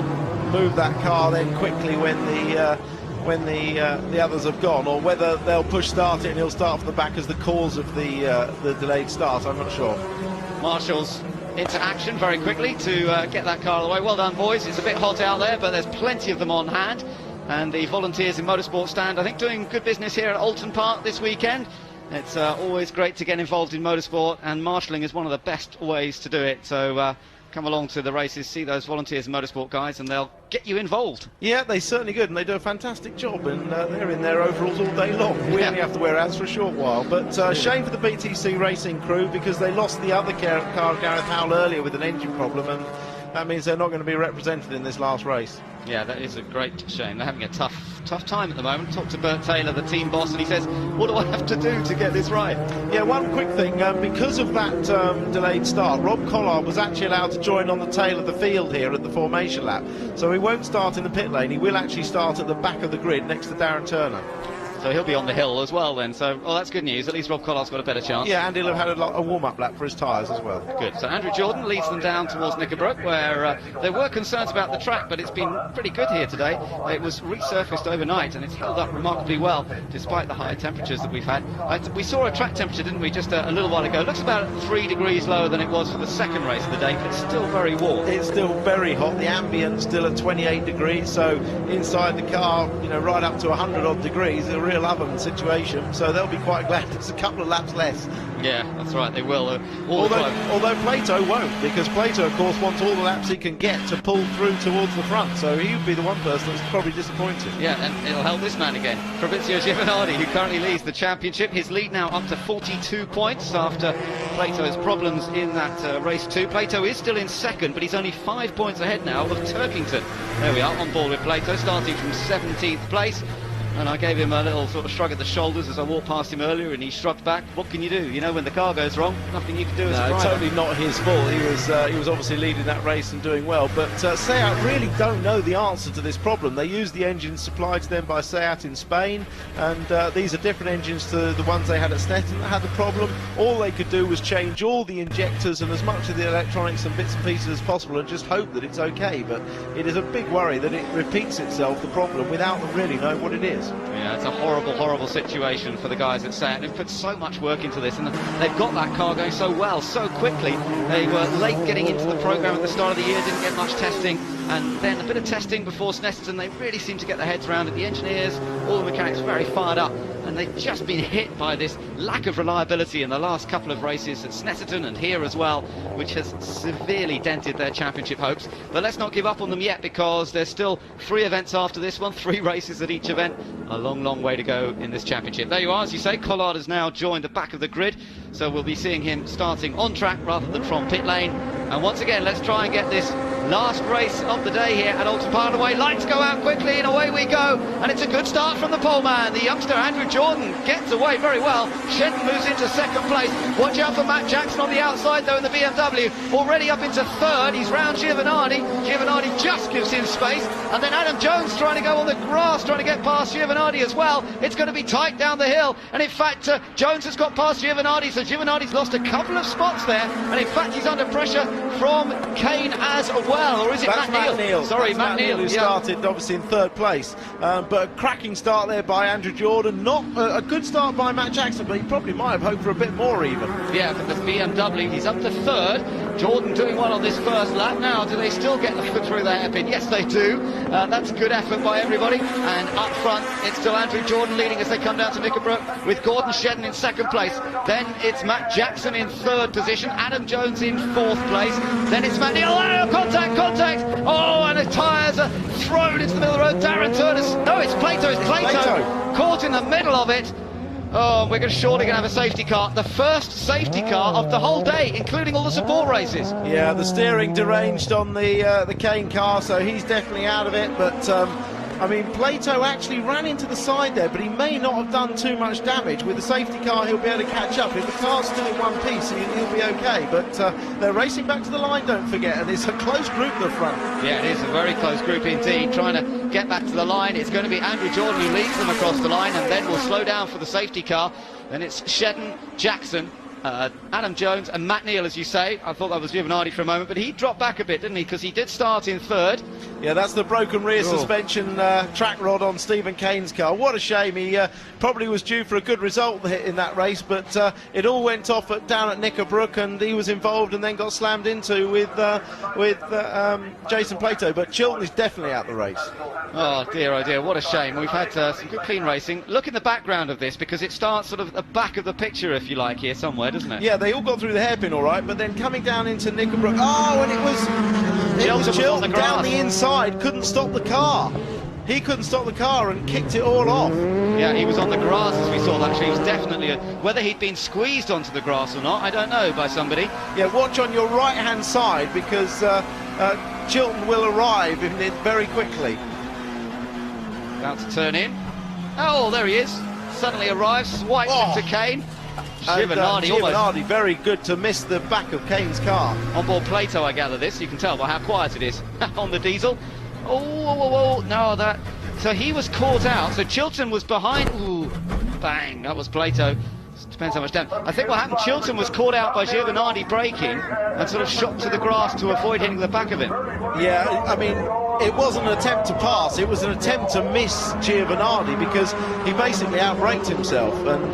move that car then quickly when the others have gone, or whether they'll push start it and he'll start from the back as the cause of the delayed start, I'm not sure. Marshall's into action very quickly to get that car away. Well done, boys. It's a bit hot out there, but there's plenty of them on hand. And the volunteers in Motorsport Stand, I think, doing good business here at Oulton Park this weekend. It's always great to get involved in motorsport, and marshalling is one of the best ways to do it. So come along to the races, see those Volunteers Motorsport guys, and they'll get you involved. Yeah, they certainly good, and they do a fantastic job, and they're in their overalls all day long. We only have to wear ours for a short while, but shame for the BTC racing crew, because they lost the other car, Gareth Howell, earlier with an engine problem, and that means they're not going to be represented in this last race. Yeah, that is a great shame. They're having a tough time at the moment. Talked to Bert Taylor, the team boss, and he says, what do I have to do to get this right? Yeah, one quick thing, because of that delayed start, Rob Collard was actually allowed to join on the tail of the field here at the formation lap, so he won't start in the pit lane. He will actually start at the back of the grid next to Darren Turner. So he'll be on the hill as well then. So, that's good news. At least Rob Collard's got a better chance. Yeah, and he'll have had a warm-up lap for his tyres as well. Good. So Andrew Jordan leads them down towards Knickerbrook, where there were concerns about the track, but it's been pretty good here today. It was resurfaced overnight, and it's held up remarkably well, despite the high temperatures that we've had. We saw a track temperature, didn't we, just a little while ago. It looks about 3 degrees lower than it was for the second race of the day, but it's still very warm. It's still very hot. The ambient's still at 28 degrees, so inside the car, you know, right up to 100-odd degrees, a real oven situation. So they'll be quite glad it's a couple of laps less. Yeah, that's right, they will. Although Plato won't, because Plato, of course, wants all the laps he can get to pull through towards the front, so he would be the one person that's probably disappointed. Yeah, and it'll help this man again, Fabrizio Giovanardi, who currently leads the championship. His lead now up to 42 points after Plato's problems in that race 2. Plato is still in second, but he's only 5 points ahead now of Turkington. There we are, on board with Plato, starting from 17th place. And I gave him a little sort of shrug at the shoulders as I walked past him earlier, and he shrugged back. What can you do? You know, when the car goes wrong, nothing you can do as a driver. Totally not his fault. He was obviously leading that race and doing well. But Seat really don't know the answer to this problem. They use the engines supplied to them by Seat in Spain, and these are different engines to the ones they had at Stettin that had the problem. All they could do was change all the injectors and as much of the electronics and bits and pieces as possible, and just hope that it's okay. But it is a big worry that it repeats itself, the problem, without them really knowing what it is. Yeah, it's a horrible, horrible situation for the guys at Seat. They've put so much work into this, and they've got that car going so well, so quickly. They were late getting into the programme at the start of the year, didn't get much testing, and then a bit of testing before Snetterton. They really seem to get their heads around it. The engineers, all the mechanics very fired up, and they've just been hit by this lack of reliability in the last couple of races at Snetterton and here as well, which has severely dented their championship hopes. But let's not give up on them yet, because there's still 3 events after this one, 3 races at each event. A long way to go in this championship. There you are, as you say, Collard has now joined the back of the grid, so we'll be seeing him starting on track rather than from pit lane. And once again, let's try and get this last race of the day here at Oulton Park away. Lights go out quickly and away we go, and it's a good start from the pole man. The youngster Andrew Jordan gets away very well. Shedden moves into second place. Watch out for Matt Jackson on the outside though in the BMW, already up into third. He's round Giovanardi. Giovanardi just gives him space, and then Adam Jones trying to go on the grass, trying to get past Giovanardi as well. It's going to be tight down the hill, and in fact Jones has got past Giovanardi, so Giovanardi's lost a couple of spots there, and in fact he's under pressure from Kane as well, or is it Matt Neal? Sorry, Matt Neal, who started obviously in third place, but a cracking start there by Andrew Jordan. Not a good start by Matt Jackson, but he probably might have hoped for a bit more even. Yeah, but the BMW, he's up to third. Jordan doing well on this first lap. Now, do they still get the foot through their hairpin? Yes, they do. That's good effort by everybody. And up front, it's still Andrew Jordan leading as they come down to Knickerbrook, with Gordon Shedden in second place. Then it's Matt Jackson in third position. Adam Jones in fourth place. Then it's Matt Neal. Oh, contact! Oh, and the tyres are thrown into the middle of the road. Darren Turner's... No, it's Plato. It's Plato. Caught in the middle of it. Oh, we're surely going to have a safety car. The first safety car of the whole day, including all the support races. Yeah, the steering deranged on the Kane car, so he's definitely out of it. But I mean, Plato actually ran into the side there, but he may not have done too much damage. With the safety car, he'll be able to catch up. If the car's still in one piece, he'll be okay. But they're racing back to the line, don't forget, and it's a close group at the front. Yeah, it is a very close group indeed, trying to get back to the line. It's going to be Andrew Jordan who leads them across the line, and then will slow down for the safety car. Then it's Shedden, Jackson, Adam Jones and Matt Neal, as you say. I thought that was Giovanardi for a moment, but he dropped back a bit, didn't he? Because he did start in third. Yeah, that's the broken rear suspension track rod on Stephen Kane's car. What a shame. He probably was due for a good result in that race, but it all went off down at Knickerbrook, and he was involved and then got slammed into with Jason Plato. But Chilton is definitely out the race. Oh dear, what a shame. We've had some good clean racing. Look in the background of this, because it starts sort of the back of the picture, if you like, here somewhere, doesn't it? Yeah, they all got through the hairpin all right, but then coming down into Knickerbrook, and it was Chilton down the inside, couldn't stop the car. He couldn't stop the car and kicked it all off. Yeah, he was on the grass as we saw. Actually, he was definitely whether he'd been squeezed onto the grass or not, I don't know, by somebody. Yeah, watch on your right-hand side, because Chilton will arrive in it very quickly. About to turn in. Oh, there he is. Suddenly arrives, swipes into Kane. Giovanardi very good to miss the back of Kane's car. On board Plato, I gather this. You can tell by how quiet it is on the diesel. Oh, no, so he was caught out. So Chilton was behind. Ooh, bang, that was Plato. Depends how much damage. I think what happened, Chilton was caught out by Giovanardi braking and sort of shot to the grass to avoid hitting the back of him. Yeah, I mean, it wasn't an attempt to pass, it was an attempt to miss Giovanardi, because he basically outbraked himself. And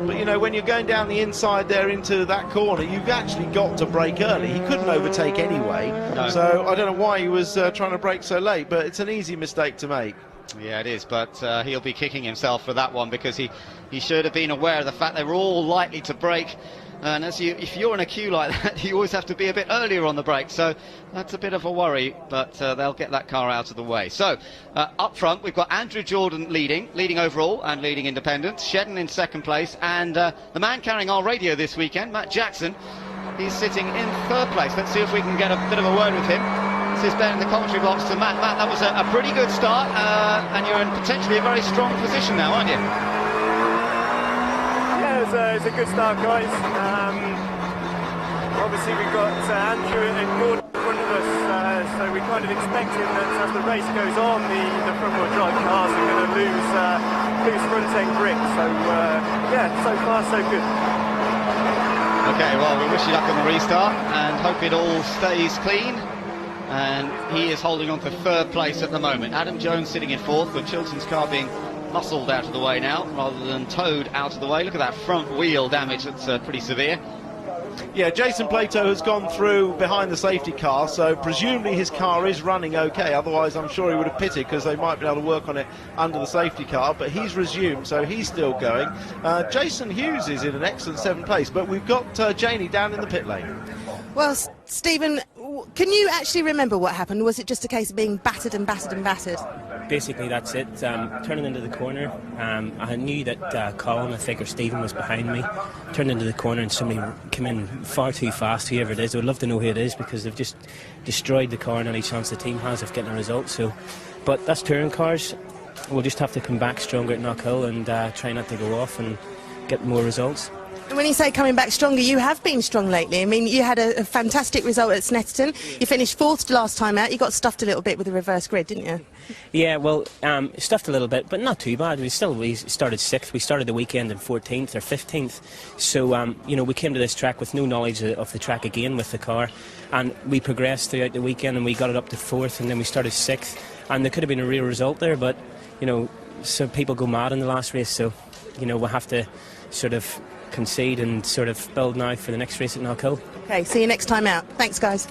but you know, when you're going down the inside there into that corner, you've actually got to brake early. He couldn't overtake anyway. No. So I don't know why he was trying to brake so late, but it's an easy mistake to make. Yeah, it is, but he'll be kicking himself for that one, because he should have been aware of the fact they were all likely to brake. And if you're in a queue like that, you always have to be a bit earlier on the brake. So that's a bit of a worry, but they'll get that car out of the way. So up front, we've got Andrew Jordan leading overall and leading independent. Shedden in second place, and the man carrying our radio this weekend, Matt Jackson, he's sitting in third place. Let's see if we can get a bit of a word with him. This is Ben in the commentary box to Matt. Matt, that was a pretty good start, and you're in potentially a very strong position now, aren't you? Yeah, it's a good start, guys. Obviously, we've got Andrew and Gordon in front of us, so we're kind of expecting that as the race goes on, the front-wheel drive cars are going to lose front-end grip. So, yeah, so far so good. Okay, well, we wish you luck on the restart and hope it all stays clean. And he is holding on to third place at the moment. Adam Jones sitting in fourth, with Chilton's car being muscled out of the way now rather than towed out of the way. Look at that front wheel damage, that's pretty severe. Yeah, Jason Plato has gone through behind the safety car, so presumably his car is running okay. Otherwise, I'm sure he would have pitted, because they might be able to work on it under the safety car. But he's resumed, so he's still going. Jason Hughes is in an excellent seventh place, but we've got Janie down in the pit lane. Well, Stephen, can you actually remember what happened? Was it just a case of being battered and battered and battered? Basically, that's it. Turning into the corner, I knew that Colin, I think, or Stephen was behind me. Turned into the corner and somebody came in far too fast, whoever it is. I would love to know who it is, because they've just destroyed the car and any chance the team has of getting a result. So, but that's touring cars. We'll just have to come back stronger at Knockhill and try not to go off and get more results. When you say coming back stronger, you have been strong lately. I mean, you had a fantastic result at Snetterton. You finished fourth last time out. You got stuffed a little bit with the reverse grid, didn't you? Yeah, well, stuffed a little bit, but not too bad. We started sixth. We started the weekend in 14th or 15th. So, you know, we came to this track with no knowledge of the track again with the car. And we progressed throughout the weekend, and we got it up to fourth, and then we started sixth. And there could have been a real result there, but, you know, some people go mad in the last race. So, you know, we'll have to sort of concede and sort of build now for the next race at Knockhill. Okay, see you next time out. Thanks, guys.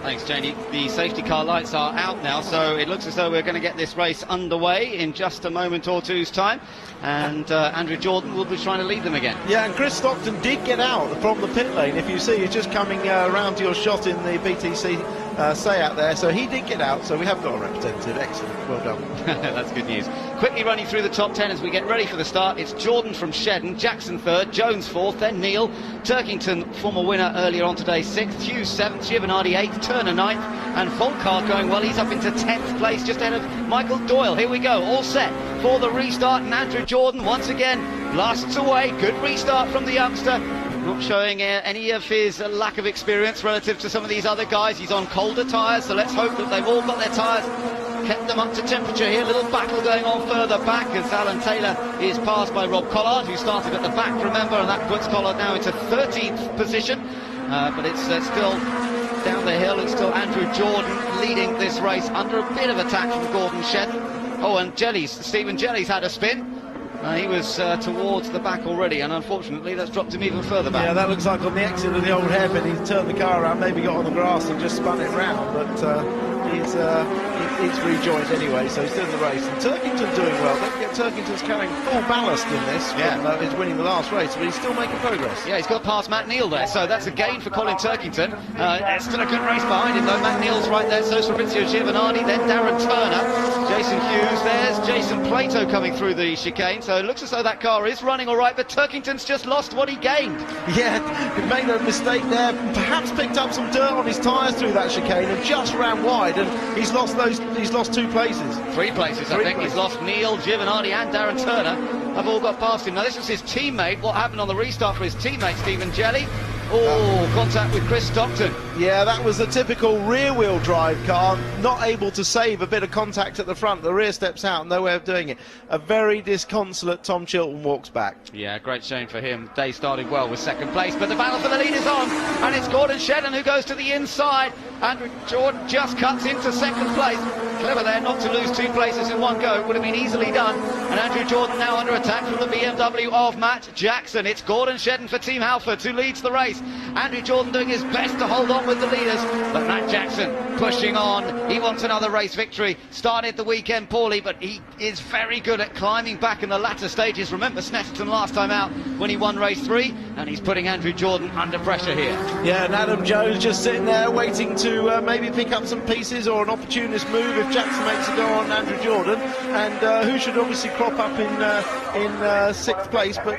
Thanks, Janie. The safety car lights are out now, so it looks as though we're going to get this race underway in just a moment or two's time. And Andrew Jordan will be trying to lead them again. Yeah, and Chris Stockton did get out from the pit lane. If you see, he's just coming around to your shot in the BTC say out there. So he did get out, so we have got a representative. Excellent, well done. That's good news. Quickly running through the top 10 as we get ready for the start. It's Jordan from Shedden, Jackson third, Jones fourth, then Neal, Turkington, former winner earlier on today, sixth, Hughes seventh, Giovanardi eighth, Turner ninth, and Volkart going well. He's up into 10th place, just ahead of Michael Doyle. Here we go, all set for the restart, and Andrew Jordan once again blasts away. Good restart from the youngster. Not showing any of his lack of experience relative to some of these other guys. He's on colder tyres, so let's hope that they've all got their tyres kept them up to temperature here. Little battle going on further back as Alan Taylor is passed by Rob Collard, who started at the back, remember, and that puts Collard now into 13th position. But it's still down the hill. It's still Andrew Jordan leading this race under a bit of attack from Gordon Shedden. Oh, and Stephen Jelly's had a spin. He was towards the back already, and unfortunately that's dropped him even further back. Yeah, that looks like on the exit of the old hairpin, he's turned the car around, maybe got on the grass and just spun it round, but he's rejoined anyway, so he's doing the race. And Turkington doing well. Don't forget, Turkington's carrying full ballast in this. Yeah. He's winning the last race, but he's still making progress. Yeah, he's got past Matt Neal there, so that's a gain for Colin Turkington. It's still a good race behind him, though. Matt Neal's right there, so's Fabrizio Giovanardi, then Darren Turner, Jason Hughes, there's Jason Plato coming through the chicane, so it looks as though that car is running all right, but Turkington's just lost what he gained. Yeah, he made a mistake there, perhaps picked up some dirt on his tyres through that chicane and just ran wide, and he's lost 2 places. 3 places, I think. He's lost Neal, Giovanardi and Darren Turner have all got past him. Now this was his teammate. What happened on the restart for his teammate, Stephen Jelly? Oh, contact with Chris Stockton. Yeah, that was a typical rear-wheel drive car, not able to save a bit of contact at the front. The rear steps out, no way of doing it. A very disconsolate Tom Chilton walks back. Yeah, great shame for him. Day started well with 2nd place, but the battle for the lead is on, and it's Gordon Shedden who goes to the inside. Andrew Jordan just cuts into 2nd place. Clever there not to lose 2 places in one go. It would have been easily done. And Andrew Jordan now under attack from the BMW of Matt Jackson. It's Gordon Shedden for Team Halford who leads the race. Andrew Jordan doing his best to hold on with the leaders, but Matt Jackson pushing on. He wants another race victory. Started the weekend poorly, but he is very good at climbing back in the latter stages. Remember Snetterton last time out when he won race 3, and he's putting Andrew Jordan under pressure here. Yeah, and Adam Jones just sitting there waiting to maybe pick up some pieces or an opportunist move if Jackson makes a go on Andrew Jordan, and who should obviously crop up in 6th place, but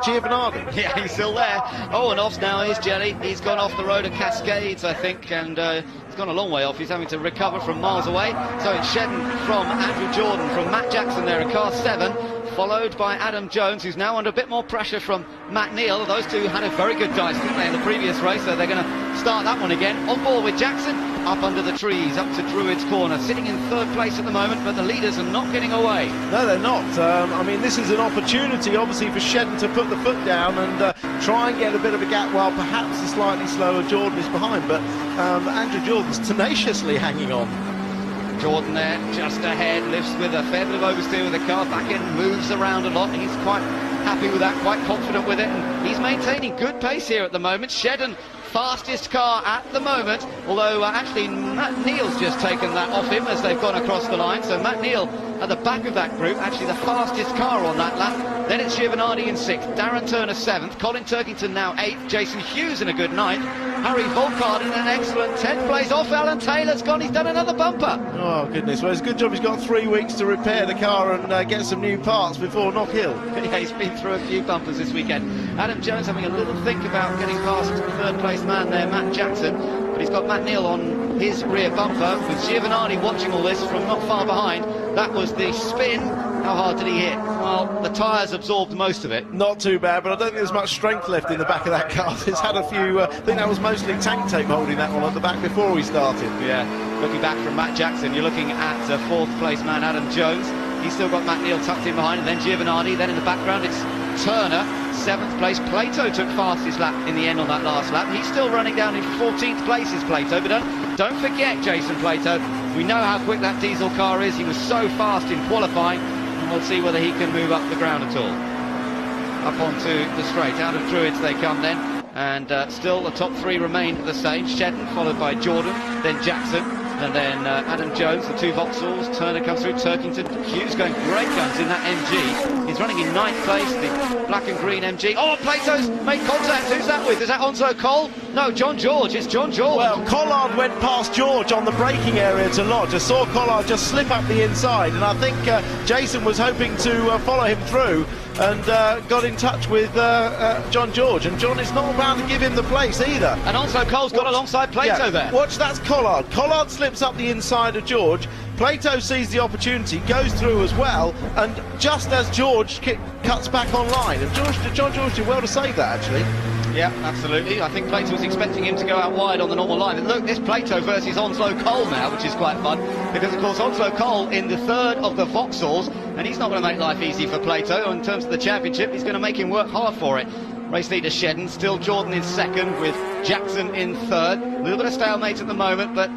Giovanardi. Yeah, he's still there. Oh, and off now is Jelly. He's gone off the road at Cascades, I think, and he's gone a long way off. He's having to recover from miles away. So it's Shedden from Andrew Jordan, from Matt Jackson there in car 7, followed by Adam Jones, who's now under a bit more pressure from Matt Neal. Those two had a very good dice, didn't they, in the previous race, so they're going to start that one again. On board with Jackson, up under the trees, up to Druid's Corner, sitting in 3rd place at the moment, but the leaders are not getting away. No, they're not. I mean, this is an opportunity, obviously, for Shedden to put the foot down and try and get a bit of a gap while perhaps the slightly slower Jordan is behind, but Andrew Jordan's tenaciously hanging on. Jordan there, just ahead, lifts with a fair bit of oversteer with the car, back in, moves around a lot. He's quite happy with that, quite confident with it, and he's maintaining good pace here at the moment. Shedden, fastest car at the moment, although actually Matt Neal's just taken that off him as they've gone across the line, so Matt Neal at the back of that group, actually the fastest car on that lap. Then it's Giovanardi in 6th, Darren Turner 7th, Colin Turkington now 8th, Jason Hughes in a good 9th, Harry Volkard in an excellent 10th place. Off Alan Taylor's gone, he's done another bumper. Oh goodness, well it's a good job he's got 3 weeks to repair the car and get some new parts before Knock Hill. Yeah, he's been through a few bumpers this weekend. Adam Jones having a little think about getting past the 3rd place man there, Matt Jackson, but he's got Matt Neal on his rear bumper, with Giovanardi watching all this from not far behind. That was the spin. How hard did he hit? Well, the tyres absorbed most of it. Not too bad, but I don't think there's much strength left in the back of that car. It's had a few, I think that was mostly tank tape holding that one at the back before we started. Yeah, looking back from Matt Jackson, you're looking at 4th place man Adam Jones. He's still got Matt Neal tucked in behind, and then Giovanardi. Then in the background it's Turner, 7th place. Plato took fastest lap in the end on that last lap. He's still running down in 14th place is Plato, but don't forget Jason Plato. We know how quick that diesel car is. He was so fast in qualifying, and we'll see whether he can move up the ground at all. Up onto the straight, out of Druids they come then, and still the top 3 remain the same. Shedden followed by Jordan, then Jackson, and then Adam Jones, the 2 Vauxhalls. Turner comes through, Turkington, Hughes going great guns in that MG. He's running in 9th place, the black and green MG. Oh, Plato's made contact. Who's that with? Is that Onzo Cole? No, John George. It's John George. Well, Collard went past George on the braking area to lodge. I saw Collard just slip up the inside, and I think Jason was hoping to follow him through and got in touch with John George, and John is not about to give him the place either. And also Cole's got alongside Plato there. Watch, that's Collard. Collard slips up the inside of George. Plato sees the opportunity, goes through as well, and just as George cuts back online, and John George did well to save that actually. Yeah, absolutely. I think Plato was expecting him to go out wide on the normal line. And look, this Plato versus Onslow Cole now, which is quite fun, because of course Onslow Cole in the third of the Vauxhalls, and he's not going to make life easy for Plato. In terms of the championship, he's going to make him work hard for it. Race leader Shedden, still Jordan in second with Jackson in third. A little bit of stalemate at the moment, but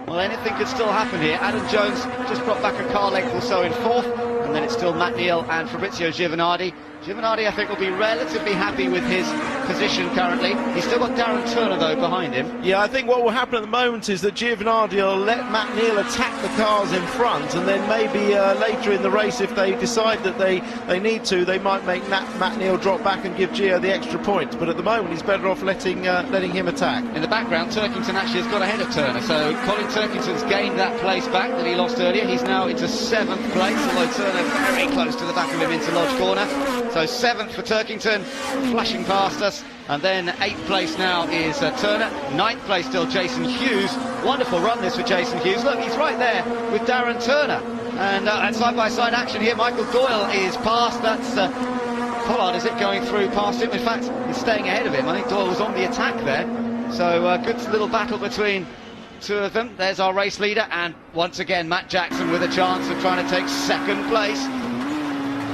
well, anything could still happen here. Adam Jones just brought back a car length or so in fourth, and then it's still Matt Neal and Fabrizio Giovanardi. Giovanardi, I think, will be relatively happy with his position currently. He's still got Darren Turner, though, behind him. Yeah, I think what will happen at the moment is that Giovanardi will let Matt Neal attack the cars in front, and then maybe later in the race, if they decide that they need to, they might make Matt Neal drop back and give Gio the extra points. But at the moment, he's better off letting him attack. In the background, Turkington actually has got ahead of Turner, so Colin Turkington's gained that place back that he lost earlier. He's now into 7th place, although Turner very close to the back of him into Lodge Corner. So 7th for Turkington, flashing past us. And then 8th place now is Turner. 9th place still Jason Hughes. Wonderful run this for Jason Hughes. Look, he's right there with Darren Turner. And side-by-side action here. Michael Doyle is past. That's Pollard, is it, going through past him? In fact, he's staying ahead of him. I think Doyle was on the attack there. So good little battle between two of them. There's our race leader. And once again, Matt Jackson with a chance of trying to take 2nd place.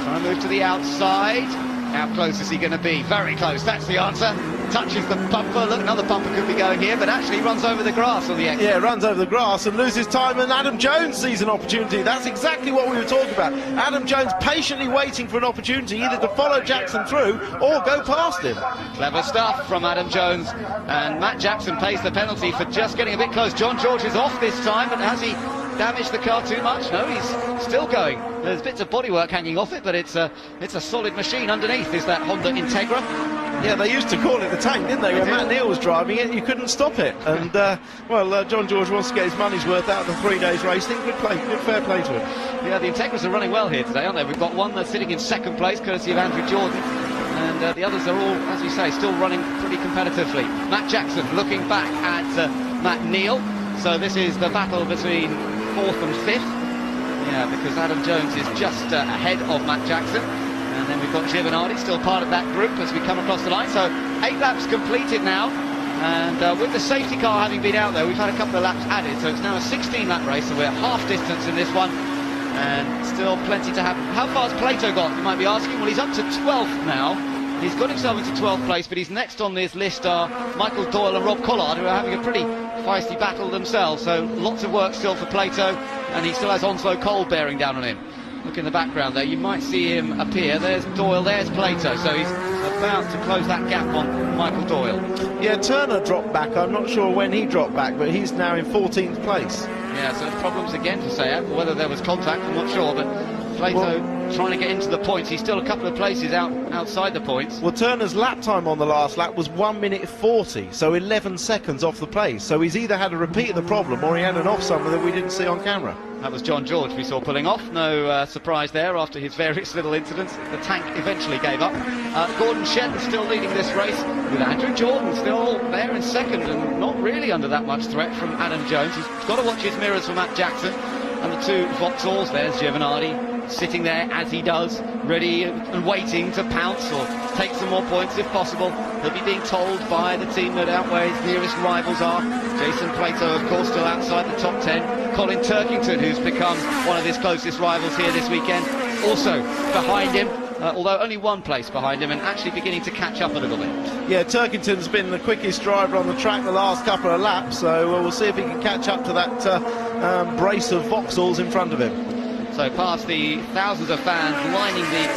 Trying to move to the outside. How close is he going to be? Very close, that's the answer. Touches the bumper. Look, another bumper could be going here, but actually runs over the grass on the exit. Yeah, runs over the grass and loses time, and Adam Jones sees an opportunity. That's exactly what we were talking about. Adam Jones patiently waiting for an opportunity either to follow Jackson through or go past him. Clever stuff from Adam Jones, and Matt Jackson pays the penalty for just getting a bit close. John George is off this time, but has he damaged the car too much? No, he's still going. There's bits of bodywork hanging off it, but it's a solid machine underneath. Is that Honda Integra? Yeah, they used to call it the tank, didn't they? When Matt Neal was driving it, you couldn't stop it. And John George wants to get his money's worth out of the 3 days racing. Good fair play to him. Yeah, the Integras are running well here today, aren't they? We've got one that's sitting in 2nd place, courtesy of Andrew Jordan, and the others are all, as you say, still running pretty competitively. Matt Jackson looking back at Matt Neal. So this is the battle between 4th and 5th. Yeah, because Adam Jones is just ahead of Matt Jackson. And then we've got Giovanardi, still part of that group as we come across the line. So 8 laps completed now. And with the safety car having been out there, we've had a couple of laps added. So it's now a 16-lap race, so we're half distance in this one. And still plenty to happen. How far has Plato got, you might be asking? Well, he's up to 12th now. He's got himself into 12th place, but he's next on this list are Michael Doyle and Rob Collard, who are having a pretty feisty battle themselves. So lots of work still for Plato, and he still has Onslow Cole bearing down on him. Look in the background there, you might see him appear. There's Doyle, there's Plato, so he's about to close that gap on Michael Doyle. Yeah, Turner dropped back. I'm not sure when he dropped back, but he's now in 14th place. Yeah, so problems again for Sayat. Whether there was contact, I'm not sure, but Plato trying to get into the points. He's still a couple of places outside the points. Well, Turner's lap time on the last lap was 1 minute 40, so 11 seconds off the pace. So he's either had a repeat of the problem or he had an off somewhere that we didn't see on camera. That was John George we saw pulling off. No surprise there after his various little incidents. The tank eventually gave up. Gordon Shedden still leading this race, with Andrew Jordan still there in 2nd and not really under that much threat from Adam Jones. He's got to watch his mirrors for Matt Jackson. And the 2 Vauxhalls, there's Giovanardi sitting there as he does, ready and waiting to pounce or take some more points if possible. He'll be being told by the team that outweighs nearest rivals are. Jason Plato, of course, still outside the top 10. Colin Turkington, who's become one of his closest rivals here this weekend, also behind him. Although only 1 place behind him and actually beginning to catch up a little bit. Yeah, Turkington's been the quickest driver on the track the last couple of laps, so we'll see if he can catch up to that brace of Vauxhalls in front of him. So past the thousands of fans lining the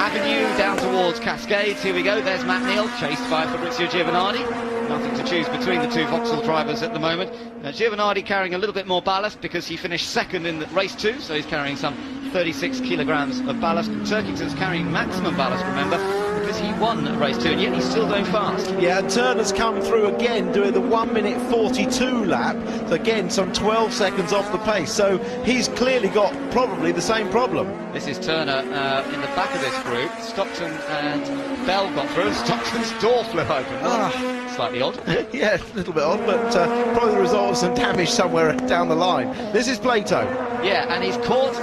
avenue down towards Cascades. Here we go, there's Matt Neal, chased by Fabrizio Giovanardi. Nothing to choose between the 2 Vauxhall drivers at the moment. Giovanardi carrying a little bit more ballast because he finished 2nd in race 2, so he's carrying some 36 kilograms of ballast. Turkington's carrying maximum ballast, remember, because he won race 2 and yet he's still going fast. Yeah, and Turner's come through again doing the 1 minute 42 lap, so again some 12 seconds off the pace, so he's clearly got probably the same problem. This is Turner in the back of this group. Stockton and Bell got through. Stockton's door flew open. Slightly odd. Yeah, a little bit odd, but probably the result of some damage somewhere down the line. This is Plato. Yeah, and he's caught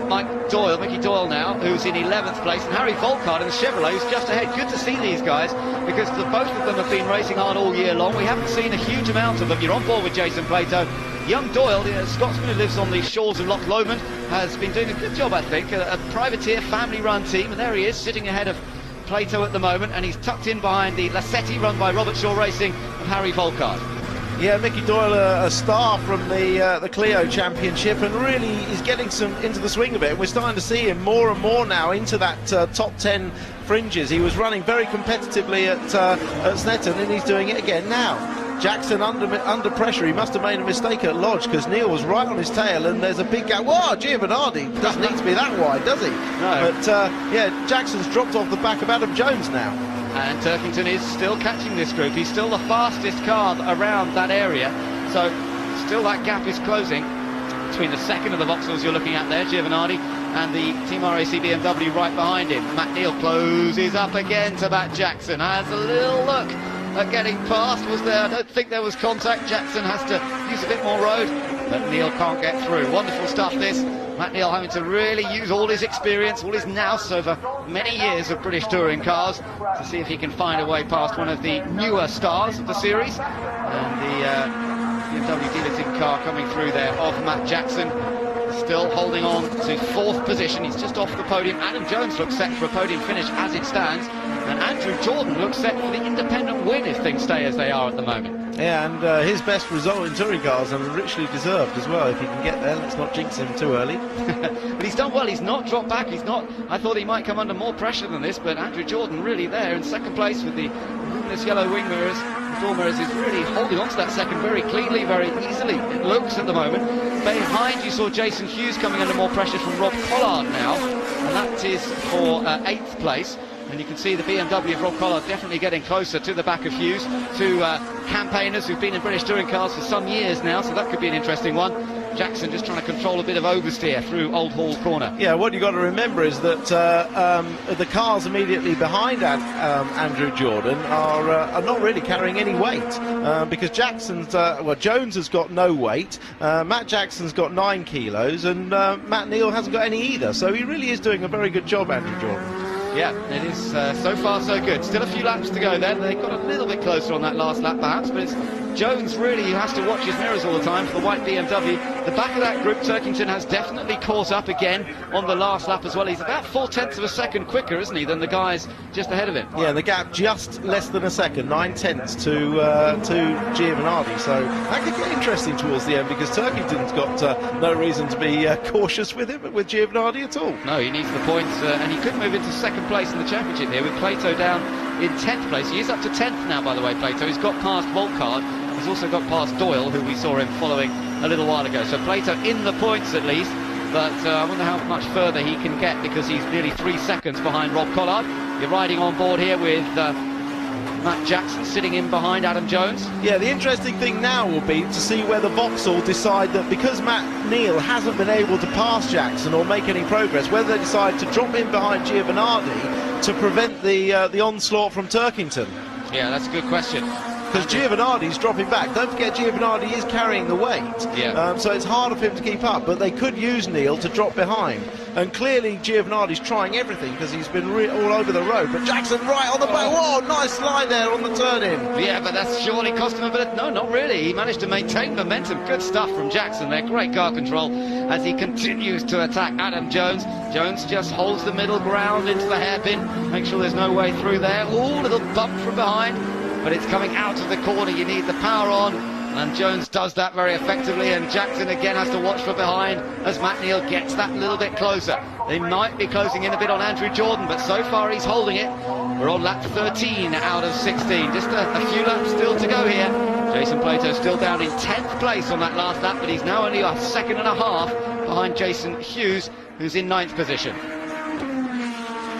Mickey Doyle now, who's in 11th place, and Harry Volkard in the Chevrolet, who's just ahead. Good to see these guys, because both of them have been racing hard all year long. We haven't seen a huge amount of them. You're on board with Jason Plato. Young Doyle, a Scotsman who lives on the shores of Loch Lomond, has been doing a good job, I think. A privateer, family-run team, and there he is, sitting ahead of Plato at the moment, and he's tucked in behind the Lassetti, run by Robert Shaw Racing, of Harry Volkard. Yeah, Mickey Doyle, a star from the Clio Championship, and really is getting into the swing of it. We're starting to see him more and more now into that top 10 fringes. He was running very competitively at Snetton, and he's doing it again now. Jackson under pressure. He must have made a mistake at Lodge, because Neil was right on his tail, and there's a big gap. Whoa, Giovanardi doesn't need to be that wide, does he? No. But yeah, Jackson's dropped off the back of Adam Jones now. And Turkington is still catching this group. He's still the fastest car around that area, so still that gap is closing between the second of the Vauxhalls you're looking at there, Giovanardi, and the Team RAC BMW right behind him. Matt Neal closes up again to Matt Jackson, has a little look at getting past. Was there? I don't think there was contact. Jackson has to use a bit more road, but Neal can't get through. Wonderful stuff this. Matt Neal having to really use all his experience, all his nous over many years of British touring cars to see if he can find a way past one of the newer stars of the series. And the BMW dealer team car coming through there of Matt Jackson, still holding on to 4th position. He's just off the podium. Adam Jones looks set for a podium finish as it stands, and Andrew Jordan looks set for the independent win if things stay as they are at the moment. Yeah, and his best result in touring cars, and richly deserved as well if he can get there. Let's not jinx him too early. But he's done well. He's not dropped back. He's not. I thought he might come under more pressure than this, but Andrew Jordan really there in second place with the luminous yellow wing mirrors. The door mirrors is really holding on to that second very cleanly, very easily. It looks at the moment. Behind you saw Jason Hughes coming under more pressure from Rob Collard now, and that is for 8th place. And you can see the BMW of Rob Collard definitely getting closer to the back of Hughes, two campaigners who've been in British touring cars for some years now, so that could be an interesting one. Jackson just trying to control a bit of oversteer through Old Hall Corner. Yeah, what you've got to remember is that the cars immediately behind Andrew Jordan are not really carrying any weight, because Jones has got no weight, Matt Jackson's got 9 kilos, and Matt Neal hasn't got any either, so he really is doing a very good job, Andrew Jordan. Yeah, it is so far so good. Still a few laps to go there. They got a little bit closer on that last lap perhaps, but it's Jones really who has to watch his mirrors all the time for the white BMW. The back of that group, Turkington has definitely caught up again on the last lap as well. He's about 0.4 of a second quicker, isn't he, than the guys just ahead of him. Yeah, the gap just less than a second, 0.9 to Giovanardi, so that could get interesting towards the end, because Turkington's got no reason to be cautious with him, with Giovanardi at all. No, he needs the points, and he could move into second place in the championship here with Plato down in 10th place. He is up to 10th now, by the way, Plato. He's got past Volkard. He's also got past Doyle, who we saw him following a little while ago. So Plato in the points at least, but I wonder how much further he can get, because he's nearly 3 seconds behind Rob Collard. You're riding on board here with Matt Jackson sitting in behind Adam Jones. Yeah, the interesting thing now will be to see whether Vauxhall decide that because Matt Neal hasn't been able to pass Jackson or make any progress, whether they decide to drop in behind Giovanardi to prevent the onslaught from Turkington. Yeah, that's a good question. Because Giovanardi's dropping back. Don't forget, Giovanardi is carrying the weight. Yeah. So it's harder for him to keep up, but they could use Neal to drop behind. And clearly Giovanardi's trying everything, because he's been all over the road. But Jackson right on the back. Whoa, nice slide there on the turn-in. Yeah, but that's surely cost him a bit. No, not really. He managed to maintain momentum. Good stuff from Jackson there. Great car control as he continues to attack Adam Jones. Jones just holds the middle ground into the hairpin. Make sure there's no way through there. Ooh, little bump from behind. But it's coming out of the corner. You need the power on, and Jones does that very effectively, and Jackson again has to watch for behind as Matt Neal gets that little bit closer. They might be closing in a bit on Andrew Jordan, but so far he's holding it. We're on lap 13 out of 16. Just a few laps still to go here. Jason Plato still down in 10th place on that last lap, but he's now only a second and a half behind Jason Hughes, who's in 9th position.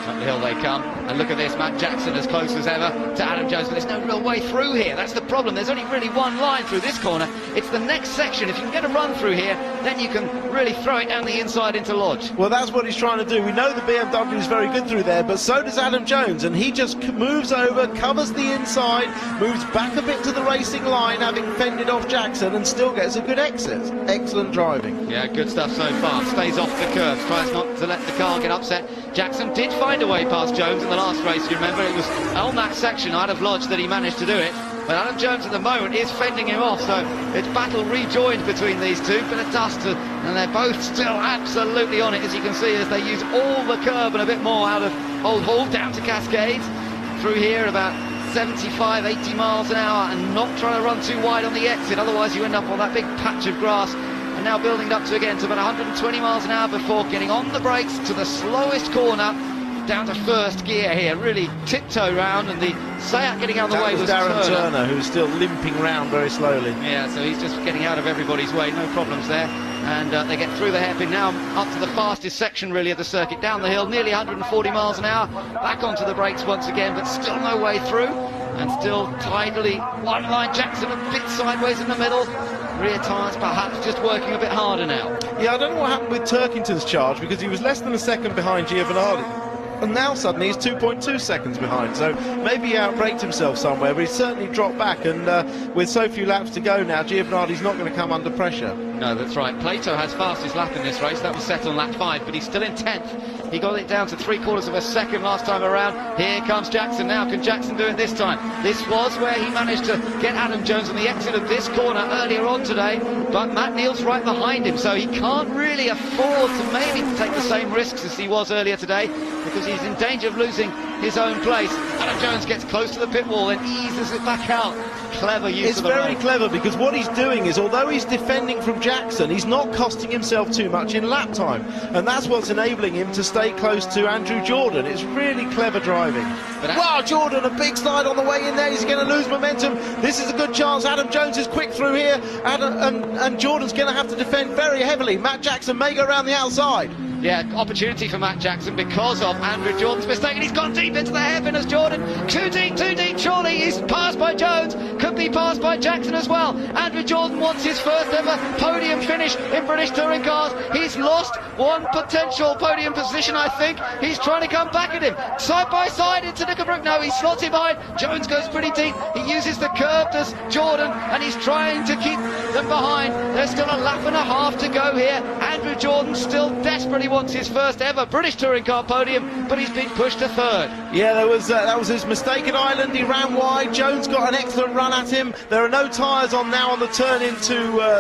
Up the hill they come, and look at this, Matt Jackson as close as ever to Adam Jones, but there's no real way through here. That's the problem. There's only really one line through this corner. It's the next section. If you can get a run through here, then you can really throw it down the inside into Lodge. Well, that's what he's trying to do. We know the BMW is very good through there, but so does Adam Jones, and he just moves over, covers the inside, moves back a bit to the racing line, having fended off Jackson, and still gets a good exit. Excellent driving. Yeah, good stuff so far. Stays off the curves, tries not to let the car get upset. Jackson did find a way past Jones in the last race. You remember, it was on that section out of Lodge that he managed to do it. But Adam Jones at the moment is fending him off, so it's battle rejoined between these two. Bit of dust, and they're both still absolutely on it, as you can see, as they use all the curb and a bit more out of Old Hall down to Cascades. Through here about 75, 80 miles an hour, and not trying to run too wide on the exit, otherwise you end up on that big patch of grass. And now building up to again to about 120 miles an hour before getting on the brakes to the slowest corner, down to first gear here, really tiptoe round, and the Seat getting out of the way was Darren Turner, who's still limping round very slowly. Yeah, so he's just getting out of everybody's way, no problems there. And they get through the hairpin now, up to the fastest section really of the circuit, down the hill, nearly 140 miles an hour, back onto the brakes once again, but still no way through, and still tidally one line. Jackson a bit sideways in the middle. Rear tyres perhaps just working a bit harder now. Yeah, I don't know what happened with Turkington's charge, because he was less than a second behind Giovanardi, and now suddenly he's 2.2 seconds behind, so maybe he outbraked himself somewhere, but he's certainly dropped back, and with so few laps to go now, Giovanardi's not going to come under pressure. No, that's right. Plato has fastest lap in this race. That was set on lap 5, but he's still in 10th. He got it down to 3/4 of a second last time around. Here comes Jackson now. Can Jackson do it this time? This was where he managed to get Adam Jones on the exit of this corner earlier on today, but Matt Neal's right behind him, so he can't really afford to maybe take the same risks as he was earlier today, because he's in danger of losing his own place. Adam Jones gets close to the pit wall and eases it back out. Clever use of the road. It's very clever, because what he's doing is, although he's defending from Jackson, he's not costing himself too much in lap time, and that's what's enabling him to stay close to Andrew Jordan. It's really clever driving. Wow, Jordan, a big slide on the way in there. He's going to lose momentum. This is a good chance. Adam Jones is quick through here, and Jordan's going to have to defend very heavily. Matt Jackson may go around the outside. Yeah, opportunity for Matt Jackson because of Andrew Jordan's mistake, and he's gone deep into the hairpin as Jordan. Too deep, surely. He's passed by Jones, could be passed by Jackson as well. Andrew Jordan wants his first ever podium finish in British touring cars. He's lost one potential podium position, I think. He's trying to come back at him. Side by side into Nickelbrook. No, he slots him behind. Jones goes pretty deep. He uses the curve, does Jordan, and he's trying to keep them behind. There's still a lap and a half to go here. Andrew Jordan still desperately wants his first ever British touring car podium, but he's been pushed to third. Yeah, that was his mistake at Ireland. He ran wide. Jones got an excellent run at him. There are no tyres on now on the turn into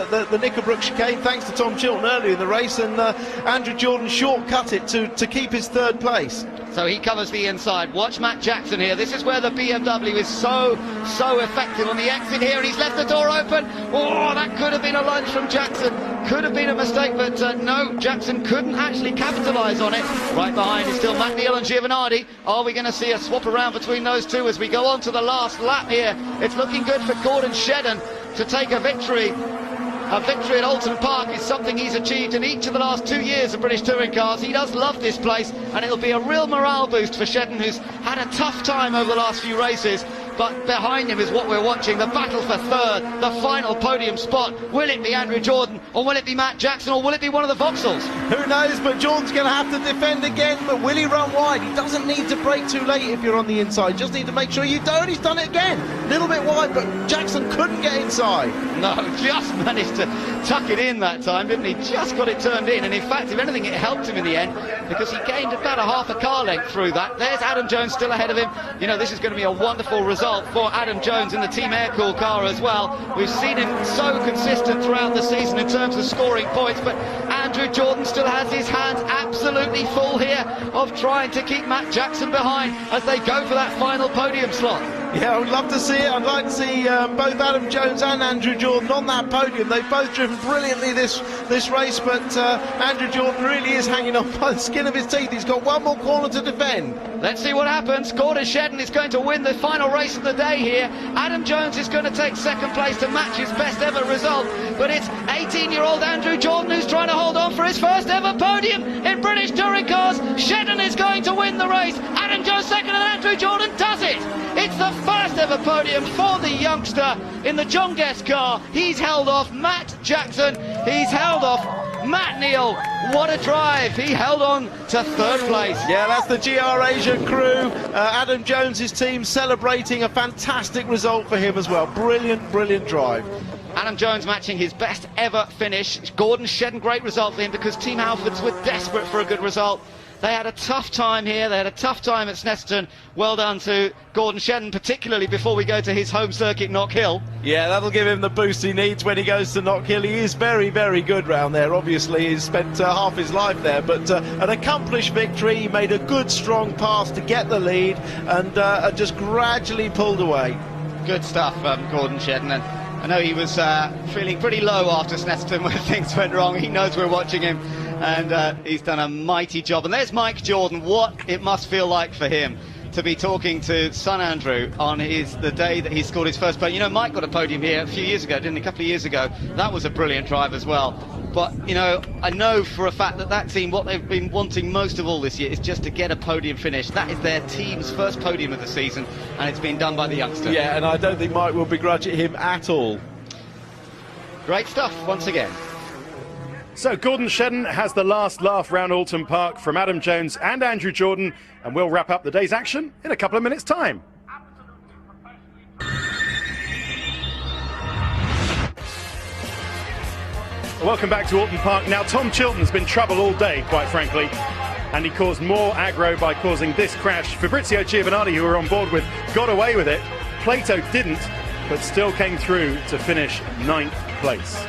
the Nickelbrook chicane, thanks to Tom Chilton earlier in the race, and Andrew Jordan shortcut it to keep his third place. So he covers the inside. Watch Matt Jackson here. This is where the BMW is so effective on the exit here, and he's left the door open. Oh, that could have been a lunge from Jackson. Could have been a mistake, but no, Jackson couldn't actually capitalise on it. Right behind is still Matt Neal and Giovanardi. Are we going to see a swap around between those two as we go on to the last lap here? It's looking good for Gordon Shedden to take a victory. A victory at Oulton Park is something he's achieved in each of the last 2 years of British touring cars. He does love this place, and it'll be a real morale boost for Shedden, who's had a tough time over the last few races. But behind him is what we're watching, the battle for third, the final podium spot. Will it be Andrew Jordan, or will it be Matt Jackson, or will it be one of the Vauxhalls? Who knows, but Jordan's going to have to defend again, but will he run wide? He doesn't need to brake too late if you're on the inside, just need to make sure you don't. He's done it again, a little bit wide, but Jackson couldn't get inside. No, just managed to tuck it in that time, didn't he? Just got it turned in, and in fact, if anything, it helped him in the end, because he gained about a half a car length through that. There's Adam Jones still ahead of him. You know, this is going to be a wonderful result for Adam Jones in the Team Aircool car as well. We've seen him so consistent throughout the season in terms of scoring points, but Andrew Jordan still has his hands absolutely full here of trying to keep Matt Jackson behind as they go for that final podium slot. Yeah, I would love to see it. I'd like to see both Adam Jones and Andrew Jordan on that podium. They've both driven brilliantly this race, but Andrew Jordan really is hanging on by the skin of his teeth. He's got one more corner to defend. Let's see what happens. Gordon Shedden is going to win the final race of the day here. Adam Jones is going to take second place to match his best ever result, but it's 18-year-old Andrew Jordan who's trying to hold on for his first ever podium in British touring cars. Shedden is going to win the race. Adam Jones second and Andrew Jordan does it. It's the first ever podium for the youngster in the John Guest car. He's held off Matt Jackson. He's held off Matt Neal. What a drive. He held on to third place. Yeah, that's the GR Asia crew. Adam Jones' team celebrating a fantastic result for him as well. Brilliant, brilliant drive. Adam Jones matching his best ever finish. Gordon Shedden, great result for him because Team Halfords were desperate for a good result. They had a tough time here. They had a tough time at Snetterton. Well done to Gordon Shedden, particularly before we go to his home circuit, Knock Hill. Yeah, that'll give him the boost he needs when he goes to Knock Hill. He is very, very good round there. Obviously, he's spent half his life there, but an accomplished victory. He made a good, strong pass to get the lead and just gradually pulled away. Good stuff, Gordon Shedden. And I know he was feeling pretty low after Snetterton when things went wrong. He knows we're watching him, and he's done a mighty job. And there's Mike Jordan. What it must feel like for him to be talking to son Andrew on the day that he scored his first podium. You know, Mike got a podium here a few years ago, didn't he? A couple of years ago. That was a brilliant drive as well. But, you know, I know for a fact that team, what they've been wanting most of all this year is just to get a podium finish. That is their team's first podium of the season, and it's been done by the youngster. Yeah, and I don't think Mike will begrudge it him at all. Great stuff once again. So Gordon Shedden has the last laugh round Oulton Park from Adam Jones and Andrew Jordan, and we'll wrap up the day's action in a couple of minutes' time. Welcome back to Oulton Park. Now, Tom Chilton's been trouble all day, quite frankly, and he caused more aggro by causing this crash. Fabrizio Giovanardi, who were on board with, got away with it. Plato didn't, but still came through to finish 9th place.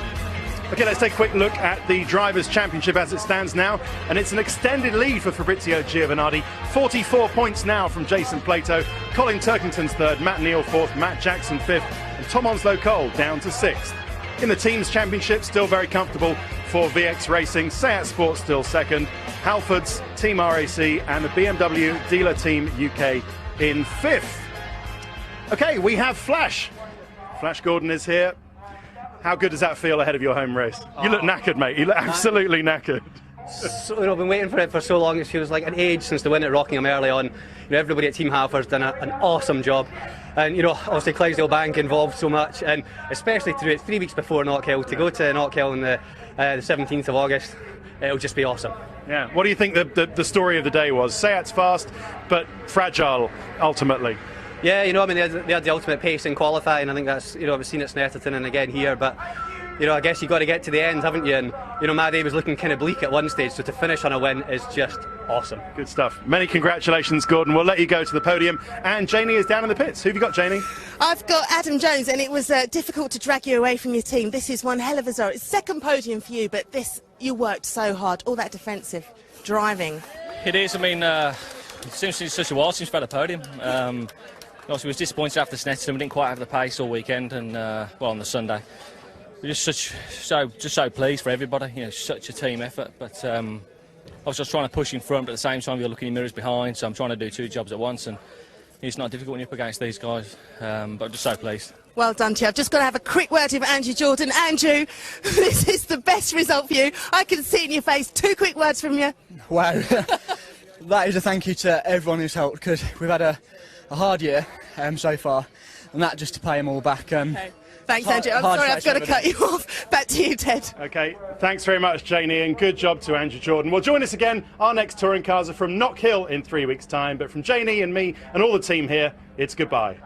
Okay, let's take a quick look at the Drivers' Championship as it stands now, and it's an extended lead for Fabrizio Giovanardi. 44 points now from Jason Plato. Colin Turkington's third, Matt Neal fourth, Matt Jackson fifth, and Tom Onslow-Cole down to sixth. In the Teams' Championship, still very comfortable for VX Racing. Seat Sports still second, Halfords, Team RAC, and the BMW Dealer Team UK in fifth. Okay, we have Flash. Flash Gordon is here. How good does that feel ahead of your home race? You look knackered, mate. You look absolutely knackered. So, I've been waiting for it for so long. It feels like an age since the win at Rockingham early on. Everybody at Team Halford's done an awesome job. And, obviously Clydesdale Bank involved so much. And especially through it 3 weeks before Knock Hill, to go to Knock Hill on the 17th of August, it'll just be awesome. Yeah. What do you think the story of the day was? Seat's fast, but fragile, ultimately. Yeah, they had the ultimate pace in qualifying. I think that's, I've seen it at Snetterton and again here, but, I guess you've got to get to the end, haven't you? And, my day was looking kind of bleak at one stage, so to finish on a win is just awesome. Good stuff. Many congratulations, Gordon. We'll let you go to the podium. And Janie is down in the pits. Who have you got, Janie? I've got Adam Jones, and it was difficult to drag you away from your team. This is one hell of a result. It's second podium for you, but you worked so hard, all that defensive driving. It is. I mean, it seems such a while since we've had a podium. Obviously, we was disappointed after Snetterton. We didn't quite have the pace all weekend, and on the Sunday, we're just so pleased for everybody. Such a team effort. But I was just trying to push in front, but at the same time, you're looking in mirrors behind. So I'm trying to do two jobs at once, and it's not difficult when you're up against these guys. But I'm just so pleased. Well done to you. I've just got to have a quick word with Andrew Jordan. Andrew, this is the best result for you. I can see it in your face. 2 quick words from you. Wow. That is a thank you to everyone who's helped, because we've had a hard year so far, and that just to pay them all back. Okay. Thanks, Andrew. I'm sorry, I've got to cut you off. Back to you, Ted. Okay, thanks very much, Janie, and good job to Andrew Jordan. Well, join us again. Our next touring cars are from Knock Hill in 3 weeks' time, but from Janie and me and all the team here, it's goodbye.